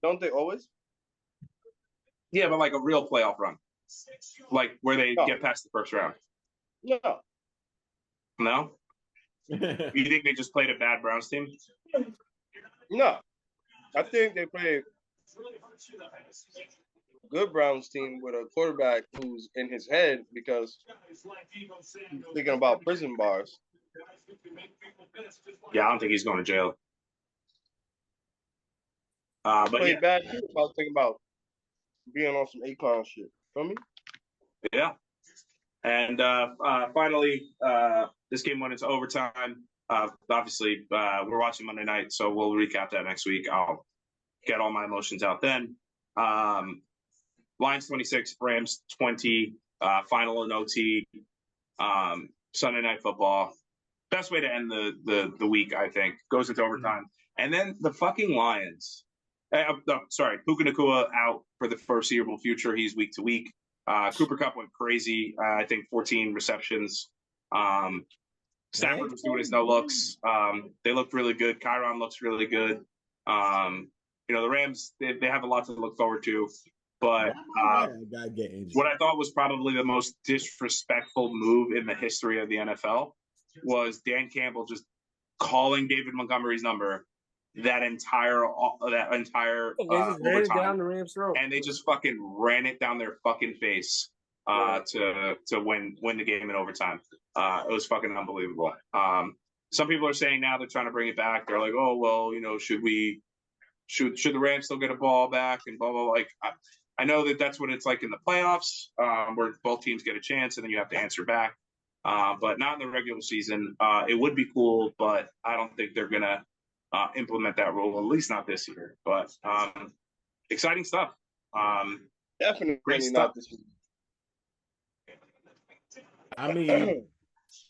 Don't they always? Yeah, but a real playoff run, where they get past the first round. No. You think they just played a bad Browns team? No, I think they played a good Browns team with a quarterback who's in his head because he's thinking about prison bars. Yeah, I don't think he's going to jail. But played bad too. I was thinking about being on some Akon shit. Feel me? Yeah. And finally, this game went into overtime. Obviously, we're watching Monday night, so we'll recap that next week. I'll get all my emotions out then. Lions 26, Rams 20, final in OT. Sunday Night Football. Best way to end the week, I think. Goes into overtime. And then the fucking Lions. Puka Nacua out for the foreseeable future. He's week to week. Cooper Kupp went crazy. I think 14 receptions. Stafford was doing his no looks. They looked really good. Kyron looks really good. The Rams, they have a lot to look forward to. But I gotta get injured. what I thought was probably the most disrespectful move in the history of the NFL was Dan Campbell just calling David Montgomery's number that entire They just ran it overtime, down the Rams' throat. and they just fucking ran it down their fucking face to win the game in overtime. It was fucking unbelievable. Some people are saying now they're trying to bring it back. They're like, oh well, should the Rams still get a ball back and blah blah blah. Like I know that's what it's like in the playoffs, where both teams get a chance and then you have to answer back. But not in the regular season. It would be cool, but I don't think they're gonna implement that rule, at least not this year. But exciting stuff. Definitely great not stuff. this year.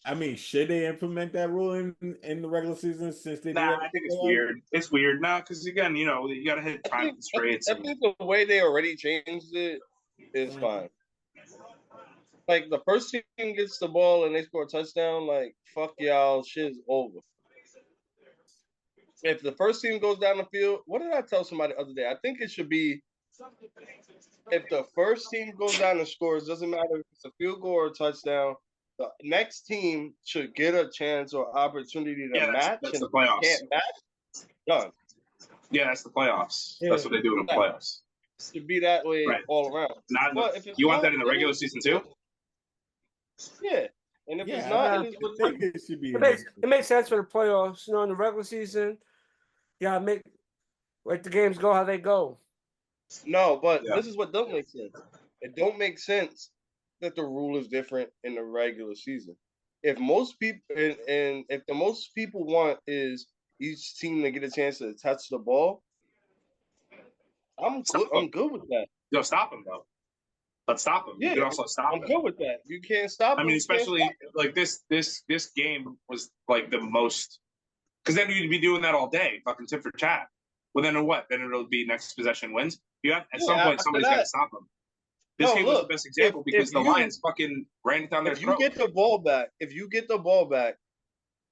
I mean, should they implement that rule in the regular season since they? Nah, I think it's weird. It's weird now because again, you gotta hit time constraints. I think the way they already changed it is fine. Like the first team gets the ball and they score a touchdown, like fuck y'all, shit's over. If the first team goes down the field, what did I tell somebody the other day? I think it should be if the first team goes down and scores, doesn't matter if it's a field goal or a touchdown, the next team should get a chance or opportunity to match. That's the playoffs. Can't match, done. Yeah, that's the playoffs. Yeah. That's what they do in the playoffs. It should be that way all around. You want that in the regular season too? Yeah. And if it's not, it is what it is. It should be. It makes sense for the playoffs. In the regular season, make like the games go how they go. No, but this is what doesn't make sense. It don't make sense that the rule is different in the regular season. If most people and if the most people want is each team to get a chance to touch the ball, I'm good with that. Yo, stop them though. Let's stop them. Yeah, you can also stop I'm them. good with that. You can't stop them. I mean, especially like this game was like the most, because then you'd be doing that all day, fucking tip for tat. Well, then what? Then it'll be next possession wins. You have at some point somebody's got to stop them. This game was the best example because the Lions fucking ran it down their throat. If you get the ball back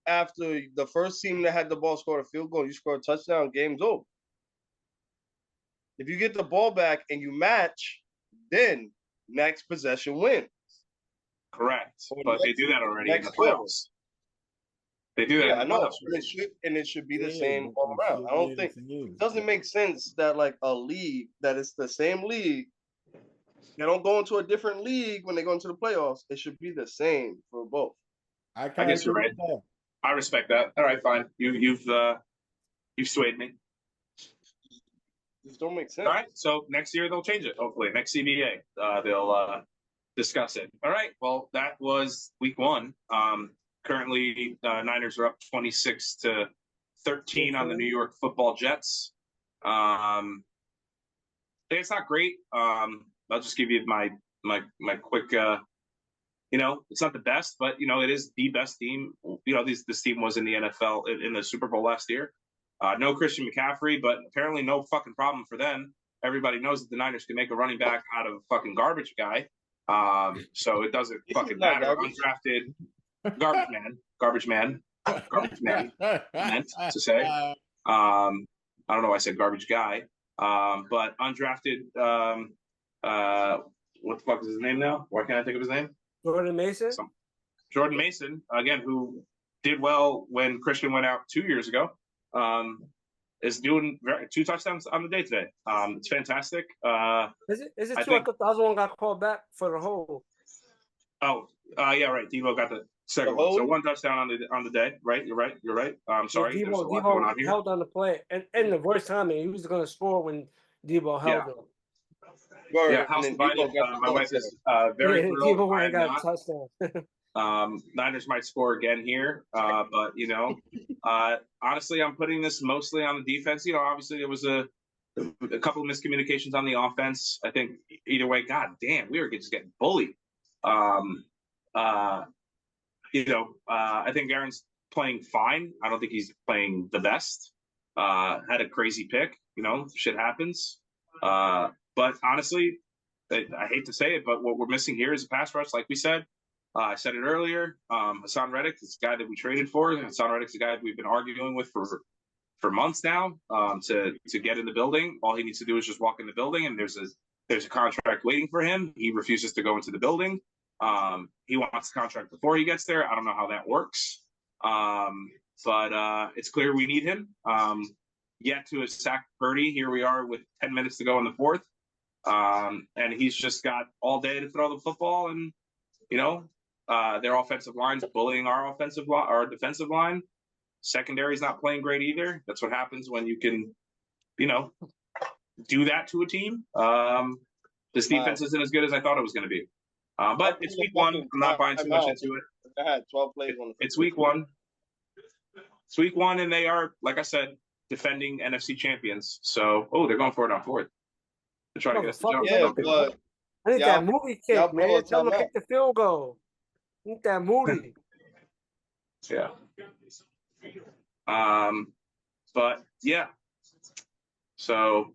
after the first team that had the ball scored a field goal, you score a touchdown, game's over. If you get the ball back and you match, then next possession wins. Correct. But they do that already in the playoffs. They do that. Yeah, I know. And it should be the same all around. I don't think it doesn't make sense that like a league that is the same league, they don't go into a different league when they go into the playoffs. It should be the same for both. I guess you're right. I respect that. All right, fine. You've swayed me. Just don't make sense. All right, so next year they'll change it. Hopefully, next CBA they'll discuss it. All right. Well, that was week 1. Currently, Niners are up 26-13 on the New York Football Jets. It's not great. I'll just give you my quick. It's not the best, but it is the best team. This team was in the NFL in the Super Bowl last year. No Christian McCaffrey, but apparently no fucking problem for them. Everybody knows that the Niners can make a running back out of a fucking garbage guy. So it doesn't fucking matter. Undrafted garbage man, meant to say. I don't know why I said garbage guy. But undrafted, what the fuck is his name now? Why can't I think of his name? Jordan Mason? Jordan Mason, again, who did well when Christian went out 2 years ago, is doing 2 touchdowns on the day today. It's fantastic. Is it true? I thought the other one got called back for the hold. Oh, yeah, right. Debo got the second one. So 1 touchdown on the day, right? You're right. I'm sorry. Yeah, Debo held on the play. And in the worst timing, he was going to score when Debo held him. Yeah, house divided. My wife is very thrilled. Debo went got a touchdown. Niners might score again here, but honestly, I'm putting this mostly on the defense. Obviously there was a couple of miscommunications on the offense. I think either way, god damn, we were just getting bullied. I think Aaron's playing fine. I don't think he's playing the best. Had a crazy pick. Shit happens. But honestly, I hate to say it, but what we're missing here is a pass rush, like we said. I said it earlier. Hassan Reddick is the guy that we traded for. Hassan Reddick's the guy that we've been arguing with for months now to get in the building. All he needs to do is just walk in the building, and there's There's a contract waiting for him. He refuses to go into the building. He wants the contract before he gets there. I don't know how that works. But it's clear we need him. Yet to have sacked Purdy. Here we are with 10 minutes to go in the fourth. And he's just got all day to throw the football, and their offensive line's bullying our defensive line. Secondary's not playing great either. That's what happens when you can, do that to a team. This defense isn't as good as I thought it was going to be. But it's week one. I'm not buying too much into it. I had 12 plays on the It's week one. It's week one, and they are, like I said, defending NFC champions. So, they're going for it on fourth. They're trying to get us to jump. Yeah, but I need that Moody kick, man. Tell him to timeout. kick the field goal. I need that Moody. Yeah. But yeah. So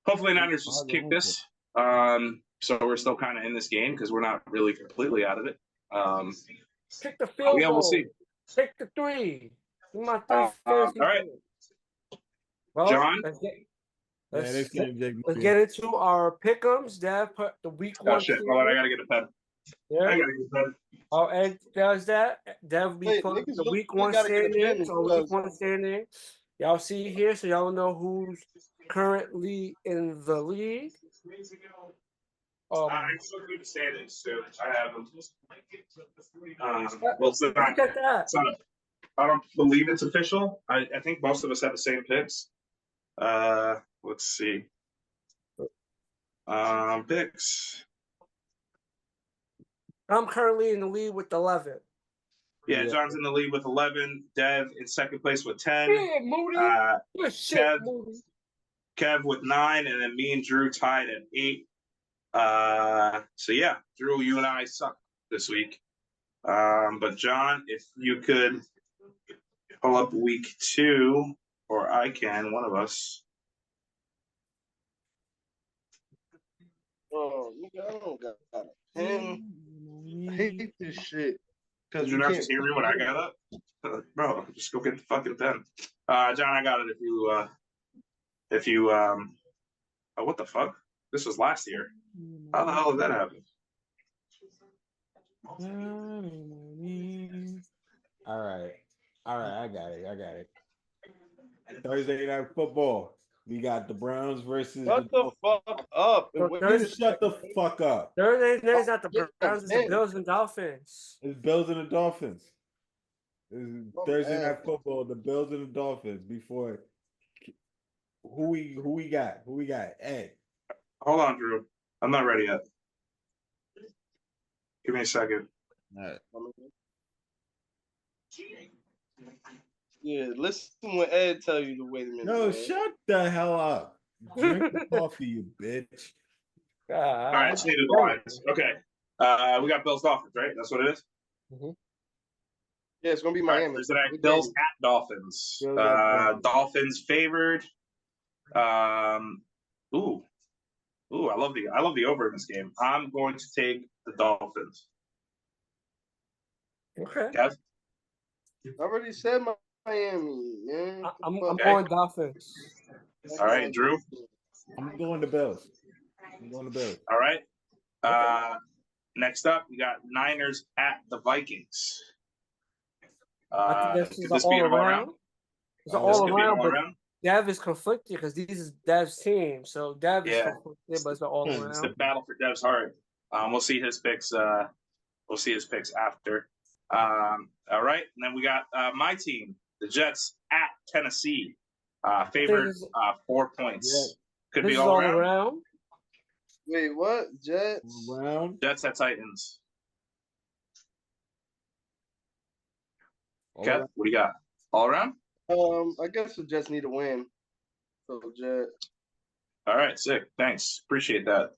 hopefully Niners just kick this. So we're still kind of in this game because we're not really completely out of it. Kick the field goal. Yeah, we'll see. Kick the three. My all right. Well, John? Let's get into our pick'ems. Dev put the week one. Oh shit! Hold on, I gotta get a pen. Yeah. I gotta get a pen. Oh, Ed does that. Dev be putting the week one standing. So week one standing. Y'all see here, so y'all know who's currently in the league. I still do the standings too. I have them. Well, Look at that. I don't believe it's official. I think most of us have the same picks. Let's see. Picks. I'm currently in the lead with 11. Yeah, John's in the lead with 11. Dev in second place with 10. Yeah, Moody. Good shit, Moody. Kev with 9, and then me and Drew tied at 8. So yeah, Drew, you and I suck this week. But John, if you could pull up week 2, or I can, one of us. Oh, nigga, I don't got a pen. I hate this shit. Did you not just hear me when I got up? Bro, just go get the fucking pen. John, I got it if you oh, what the fuck? This was last year. How the hell did that happen? All right, I got it. Thursday night football. We got the Browns versus. Shut the fuck up. Shut the fuck up. Thursday's not the Browns, it's the Bills and Dolphins. It's Bills and the Dolphins. It's Thursday night football. The Bills and the Dolphins. Before who we got? Who we got? Ed. Hold on, Drew. I'm not ready yet. Give me a second. All right. Yeah, listen when Ed tell you to wait a minute. No, man. shut the hell up. Drink the coffee, you bitch. All right, state of the lines. Okay. We got Bills Dolphins, right? That's what it is? Mm-hmm. Yeah, it's gonna be All right, Miami. Thursday night, Bills at Dolphins. Dolphins favored. Ooh, I love the over in this game. I'm going to take the Dolphins. Okay. Kev? I already said Miami, man. I'm going Dolphins. All right, Drew. I'm going to Bills. All right. Next up, we got Niners at the Vikings. I think this is could this an be all an all-around? around. It's an all around, but all-around? Dev is conflicted because this is Dev's team. So Dev is Yeah. conflicted, but it's an all It's the around. battle for Dev's heart. We'll see his picks. We'll see his picks after. All right, and then we got my team, the Jets at Tennessee, favored 4 points. Yeah. Could This be is all all around. around. Wait, what? Jets? Round. Jets at Titans. All Kev, right. what do you got? All around. I guess the Jets need a win. So Jets. All right, sick. Thanks, appreciate that.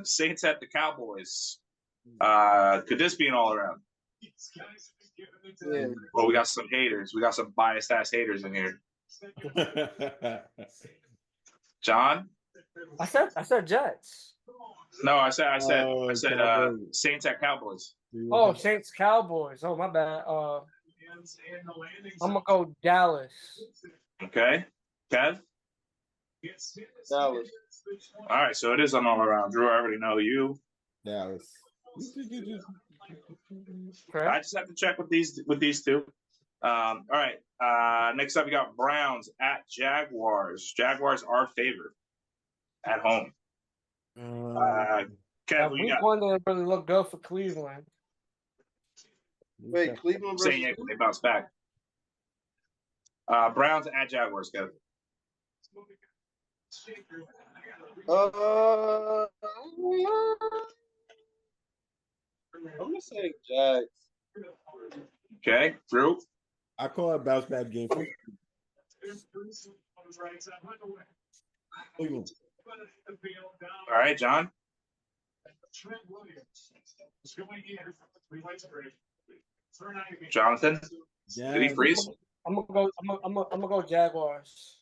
Saints at the Cowboys. Could this be an all around? Yeah. Well, we got some haters. We got some biased ass haters in here. John? I said Jets. No, I said Cowboys. Saints at Cowboys. Oh, Saints Cowboys. Oh, my bad. I'm gonna go Dallas. Okay. Kev? Dallas. All right, so it is an all around. Drew, I already know you. Dallas. I just have to check with these two. All right. Next up, we got Browns at Jaguars. Jaguars are favored at home. Kev, That who you week got? one didn't really look good for Cleveland. Wait, Cleveland versus Saying it, they bounce back. Browns at Jaguars, Kev. I'm gonna say Jags. Okay, Drew. I call it a bounce back game for Cleveland. All right, John. Jonathan. Did he freeze? I'm gonna go Jaguars.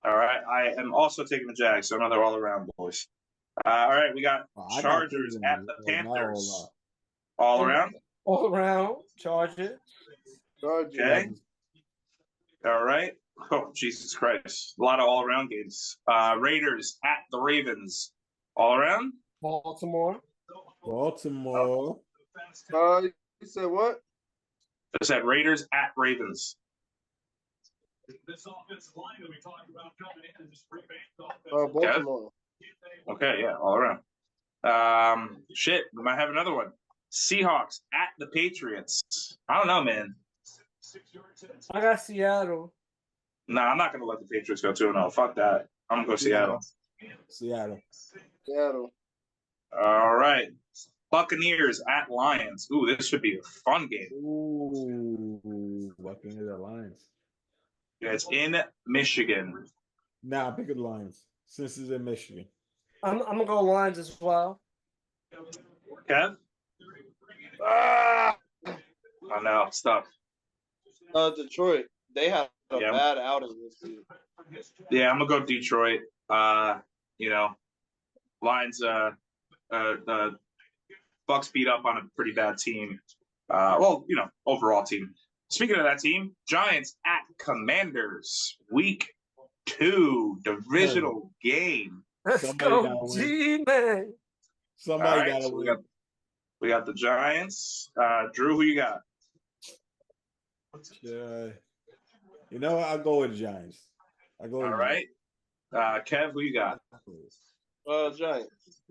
All right. I am also taking the Jags, so another all around, boys. All right, we got Chargers at the Panthers. All around? All around, Chargers. Okay. All right. Oh, Jesus Christ. A lot of all around games. Raiders at the Ravens. All around? Baltimore. Baltimore. You said what? I said Raiders at Ravens. Baltimore. Okay, yeah, all around. Shit, we might have another one. Seahawks at the Patriots. I don't know, man. I got Seattle. Nah, I'm not gonna let the Patriots go 2-0. Fuck that. I'm gonna go Seattle. Seattle. All right. Buccaneers at Lions. Ooh, this should be a fun game. Ooh, Buccaneers at Lions. Yeah, it's in Michigan. Nah, pick the Lions since it's in Michigan. I'm gonna go Lions as well. Kev? I know, it's tough. Detroit. They have a bad outing this year. Yeah, I'm gonna go Detroit. Lions. Bucks beat up on a pretty bad team. Overall team. Speaking of that team, Giants at Commanders, week 2 divisional game. Let's go, G-Man. Somebody gotta win. We got the Giants. Drew, who you got? You know what? I'll go with the Giants. All right. Kev, who you got? Giants.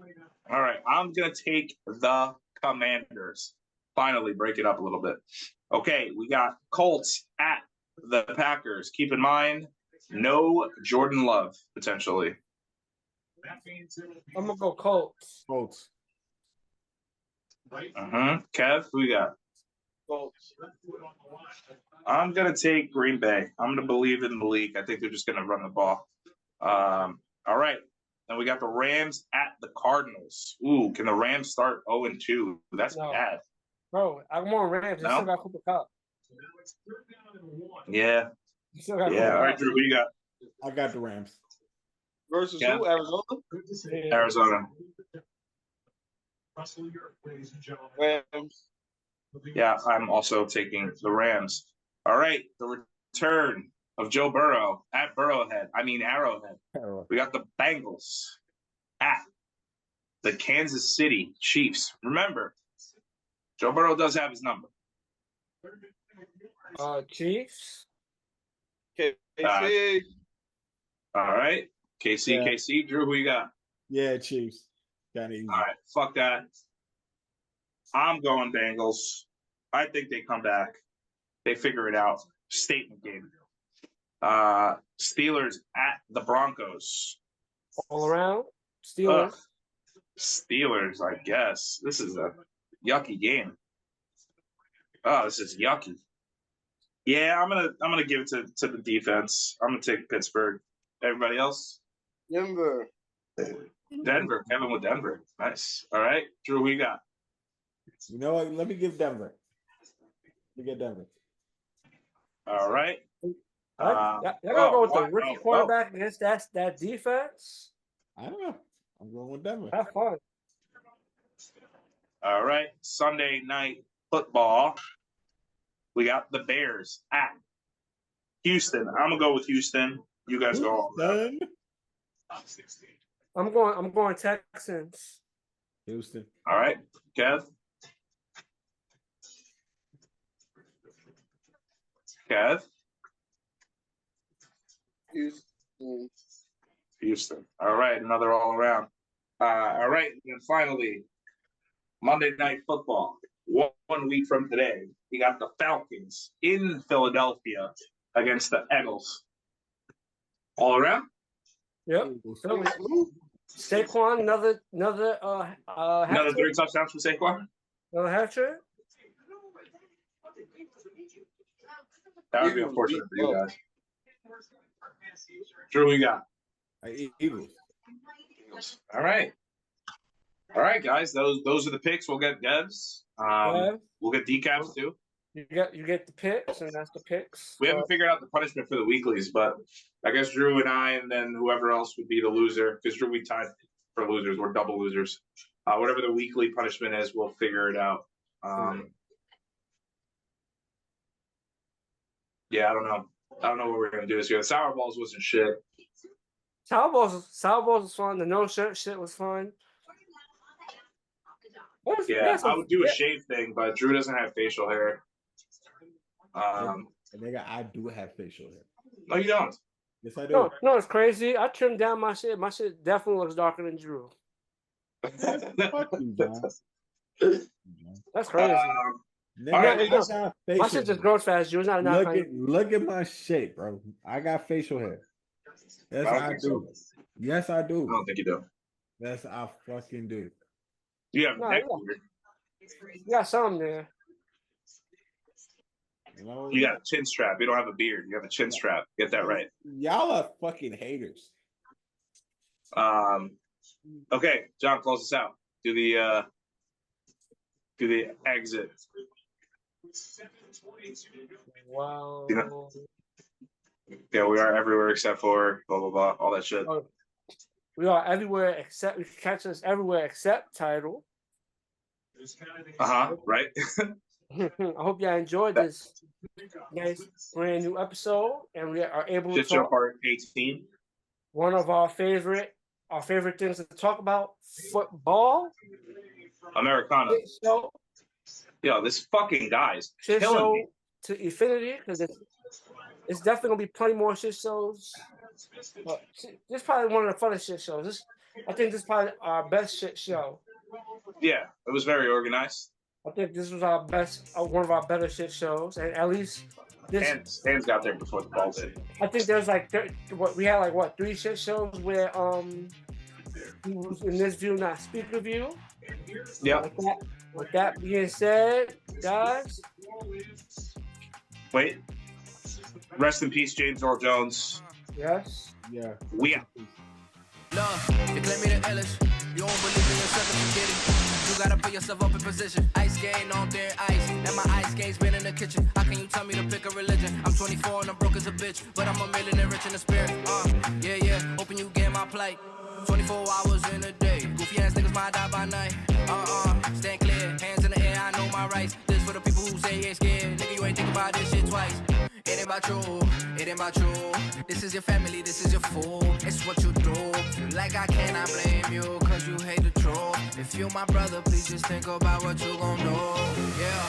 All right. I'm going to take the Commanders. Finally break it up a little bit. Okay, we got Colts at the Packers. Keep in mind, no Jordan Love, potentially. I'm going to go Colts. Kev, who you got? Colts. I'm going to take Green Bay. I'm going to believe in the league. I think they're just going to run the ball. All right. Then we got the Rams at the Cardinals. Ooh, can the Rams start 0-2? That's bad. Bro, I want Rams. They still got Cooper Cup. Yeah. All right, Drew, who you got? I got the Rams. Versus who? Arizona? Arizona. Rams. Yeah, I'm also taking the Rams. All right, the return of Joe Burrow at Arrowhead. We got the Bengals at the Kansas City Chiefs. Remember, Joe Burrow does have his number. Chiefs. KC. All right, KC. Drew, who you got? Yeah, Chiefs. Kind of easy. All right, fuck that. I'm going Bengals. I think they come back. They figure it out. Statement game. Steelers at the Broncos. All around. Steelers. Steelers, I guess. This is a yucky game. Oh, this is yucky. Yeah, I'm gonna give it to the defense. I'm gonna take Pittsburgh. Everybody else? Denver. Kevin with Denver. Nice. All right, Drew, who you got? You know what? Let me give Denver. Let me get Denver. All right. Y'all gotta go with the rookie quarterback against that defense. I don't know. I'm going with Denver. Have fun. All right. Sunday night football. We got the Bears at Houston. I'm gonna go with Houston. You guys go. I'm going Texans. Houston. All right, Kev. Kev. Houston. All right, another all around. All right, and finally, Monday Night Football. 1 week from today, we got the Falcons in Philadelphia against the Eagles. All around. Yep. Saquon, another Another 3 touchdowns for Saquon. Another hat trick. That would be unfortunate for you guys. Drew, who you got? Eagles. All right. All right, guys. Those are the picks. We'll get Devs. We'll get decaps too. You get the picks, and that's the picks. We haven't figured out the punishment for the weeklies, but I guess Drew and I, and then whoever else would be the loser, because Drew, we tied for losers. We're double losers. Whatever the weekly punishment is, we'll figure it out. Yeah, I don't know. I don't know what we're gonna do this year. The sour balls wasn't shit. Sour balls was fun. The no shirt shit was fun. Yeah, I would do a shave thing, but Drew doesn't have facial hair. Nigga, I do have facial hair. No, you don't. Yes, I do. No, it's crazy. I trimmed down my shit. My shit definitely looks darker than Drew. Fuck you, John. That's crazy. Nigga, my shit just grows fast. Drew. It's not look at my shape, bro. I got facial hair. Yes, I do. So. Yes, I do. I don't think you do. Yes, I fucking do. You have neck beard. You got something there. You got a chin strap. You don't have a beard. You have a chin strap. Get that right. Y'all are fucking haters. Okay, John, close us out. Do the exit. Wow. You know? Yeah, we are everywhere except for blah blah blah, all that shit. We are everywhere except you can catch us everywhere except title. Right. I hope y'all enjoyed this nice brand new episode, and we are able to talk part 18. One of our favorite things to talk about: football, Americana. So, yo, this fucking guy's shit killing show me. To infinity, because it's definitely gonna be plenty more shit shows. But this is probably one of the funnest shit shows. I think this is probably our best shit show. Yeah, it was very organized. I think this was our best, one of our better shit shows, and at least this. Hands got there before the ball did. I think there's we had 3 shit shows where in this view, not speaker view. Yeah. With that being said, guys. Wait. Rest in peace, James Earl Jones. Yes. Yeah. We out. Love, you claim me the illest. You don't believe in yourself and you get it. You gotta put yourself up in position. Ice skating on thin ice. And my ice skate's been in the kitchen. How can you tell me to pick a religion? I'm 24 and I'm broke as a bitch. But I'm a millionaire rich in the spirit. Yeah. Hoping you get my plight. 24 hours in a day. Goofy ass niggas might die by night. Stand clear. Hands in the air, I know my rights. This for the people who say ain't scared. Nigga, you ain't think about this shit twice. It ain't about you, it ain't about you. This is your family, this is your fool. It's what you do. Feel like I cannot blame you, cause you hate the truth. If you my brother, please just think about what you gon' do. Yeah.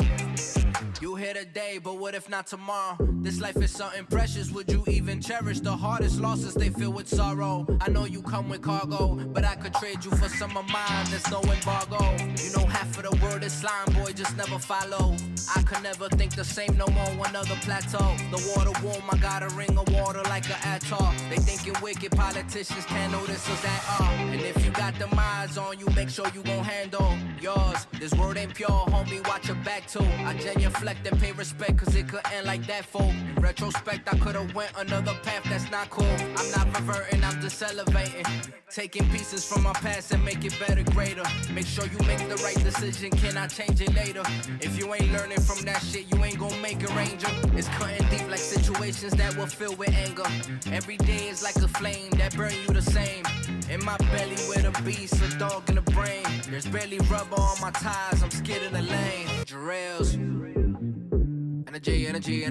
You here today, but what if not tomorrow? This life is something precious. Would you even cherish the hardest losses they feel with sorrow? I know you come with cargo, but I could trade you for some of mine. There's no embargo. You know half of the world is slime, boy, just never follow. I could never think the same no more, one other plateau. The water warm, I got a ring of water like an atoll. They thinking wicked politicians can't notice us at all. And if you got them eyes on you, make sure you gon' handle yours. This word ain't pure, homie, watch your back too. I genuflect and pay respect, cause it could end like that, fool. In retrospect, I could've went another path that's not cool. I'm not reverting, I'm just elevating. Taking pieces from my past and make it better, greater. Make sure you make the right decision, can I change it later? If you ain't learning from that shit, you ain't gon' make a ranger. It's cutting deep like situations that will fill with anger. Every day is like a flame that burn you the same. In my belly with a beast, a dog in the brain. There's barely rubber on my tires, I'm scared in the lane. Jerellz. Energy.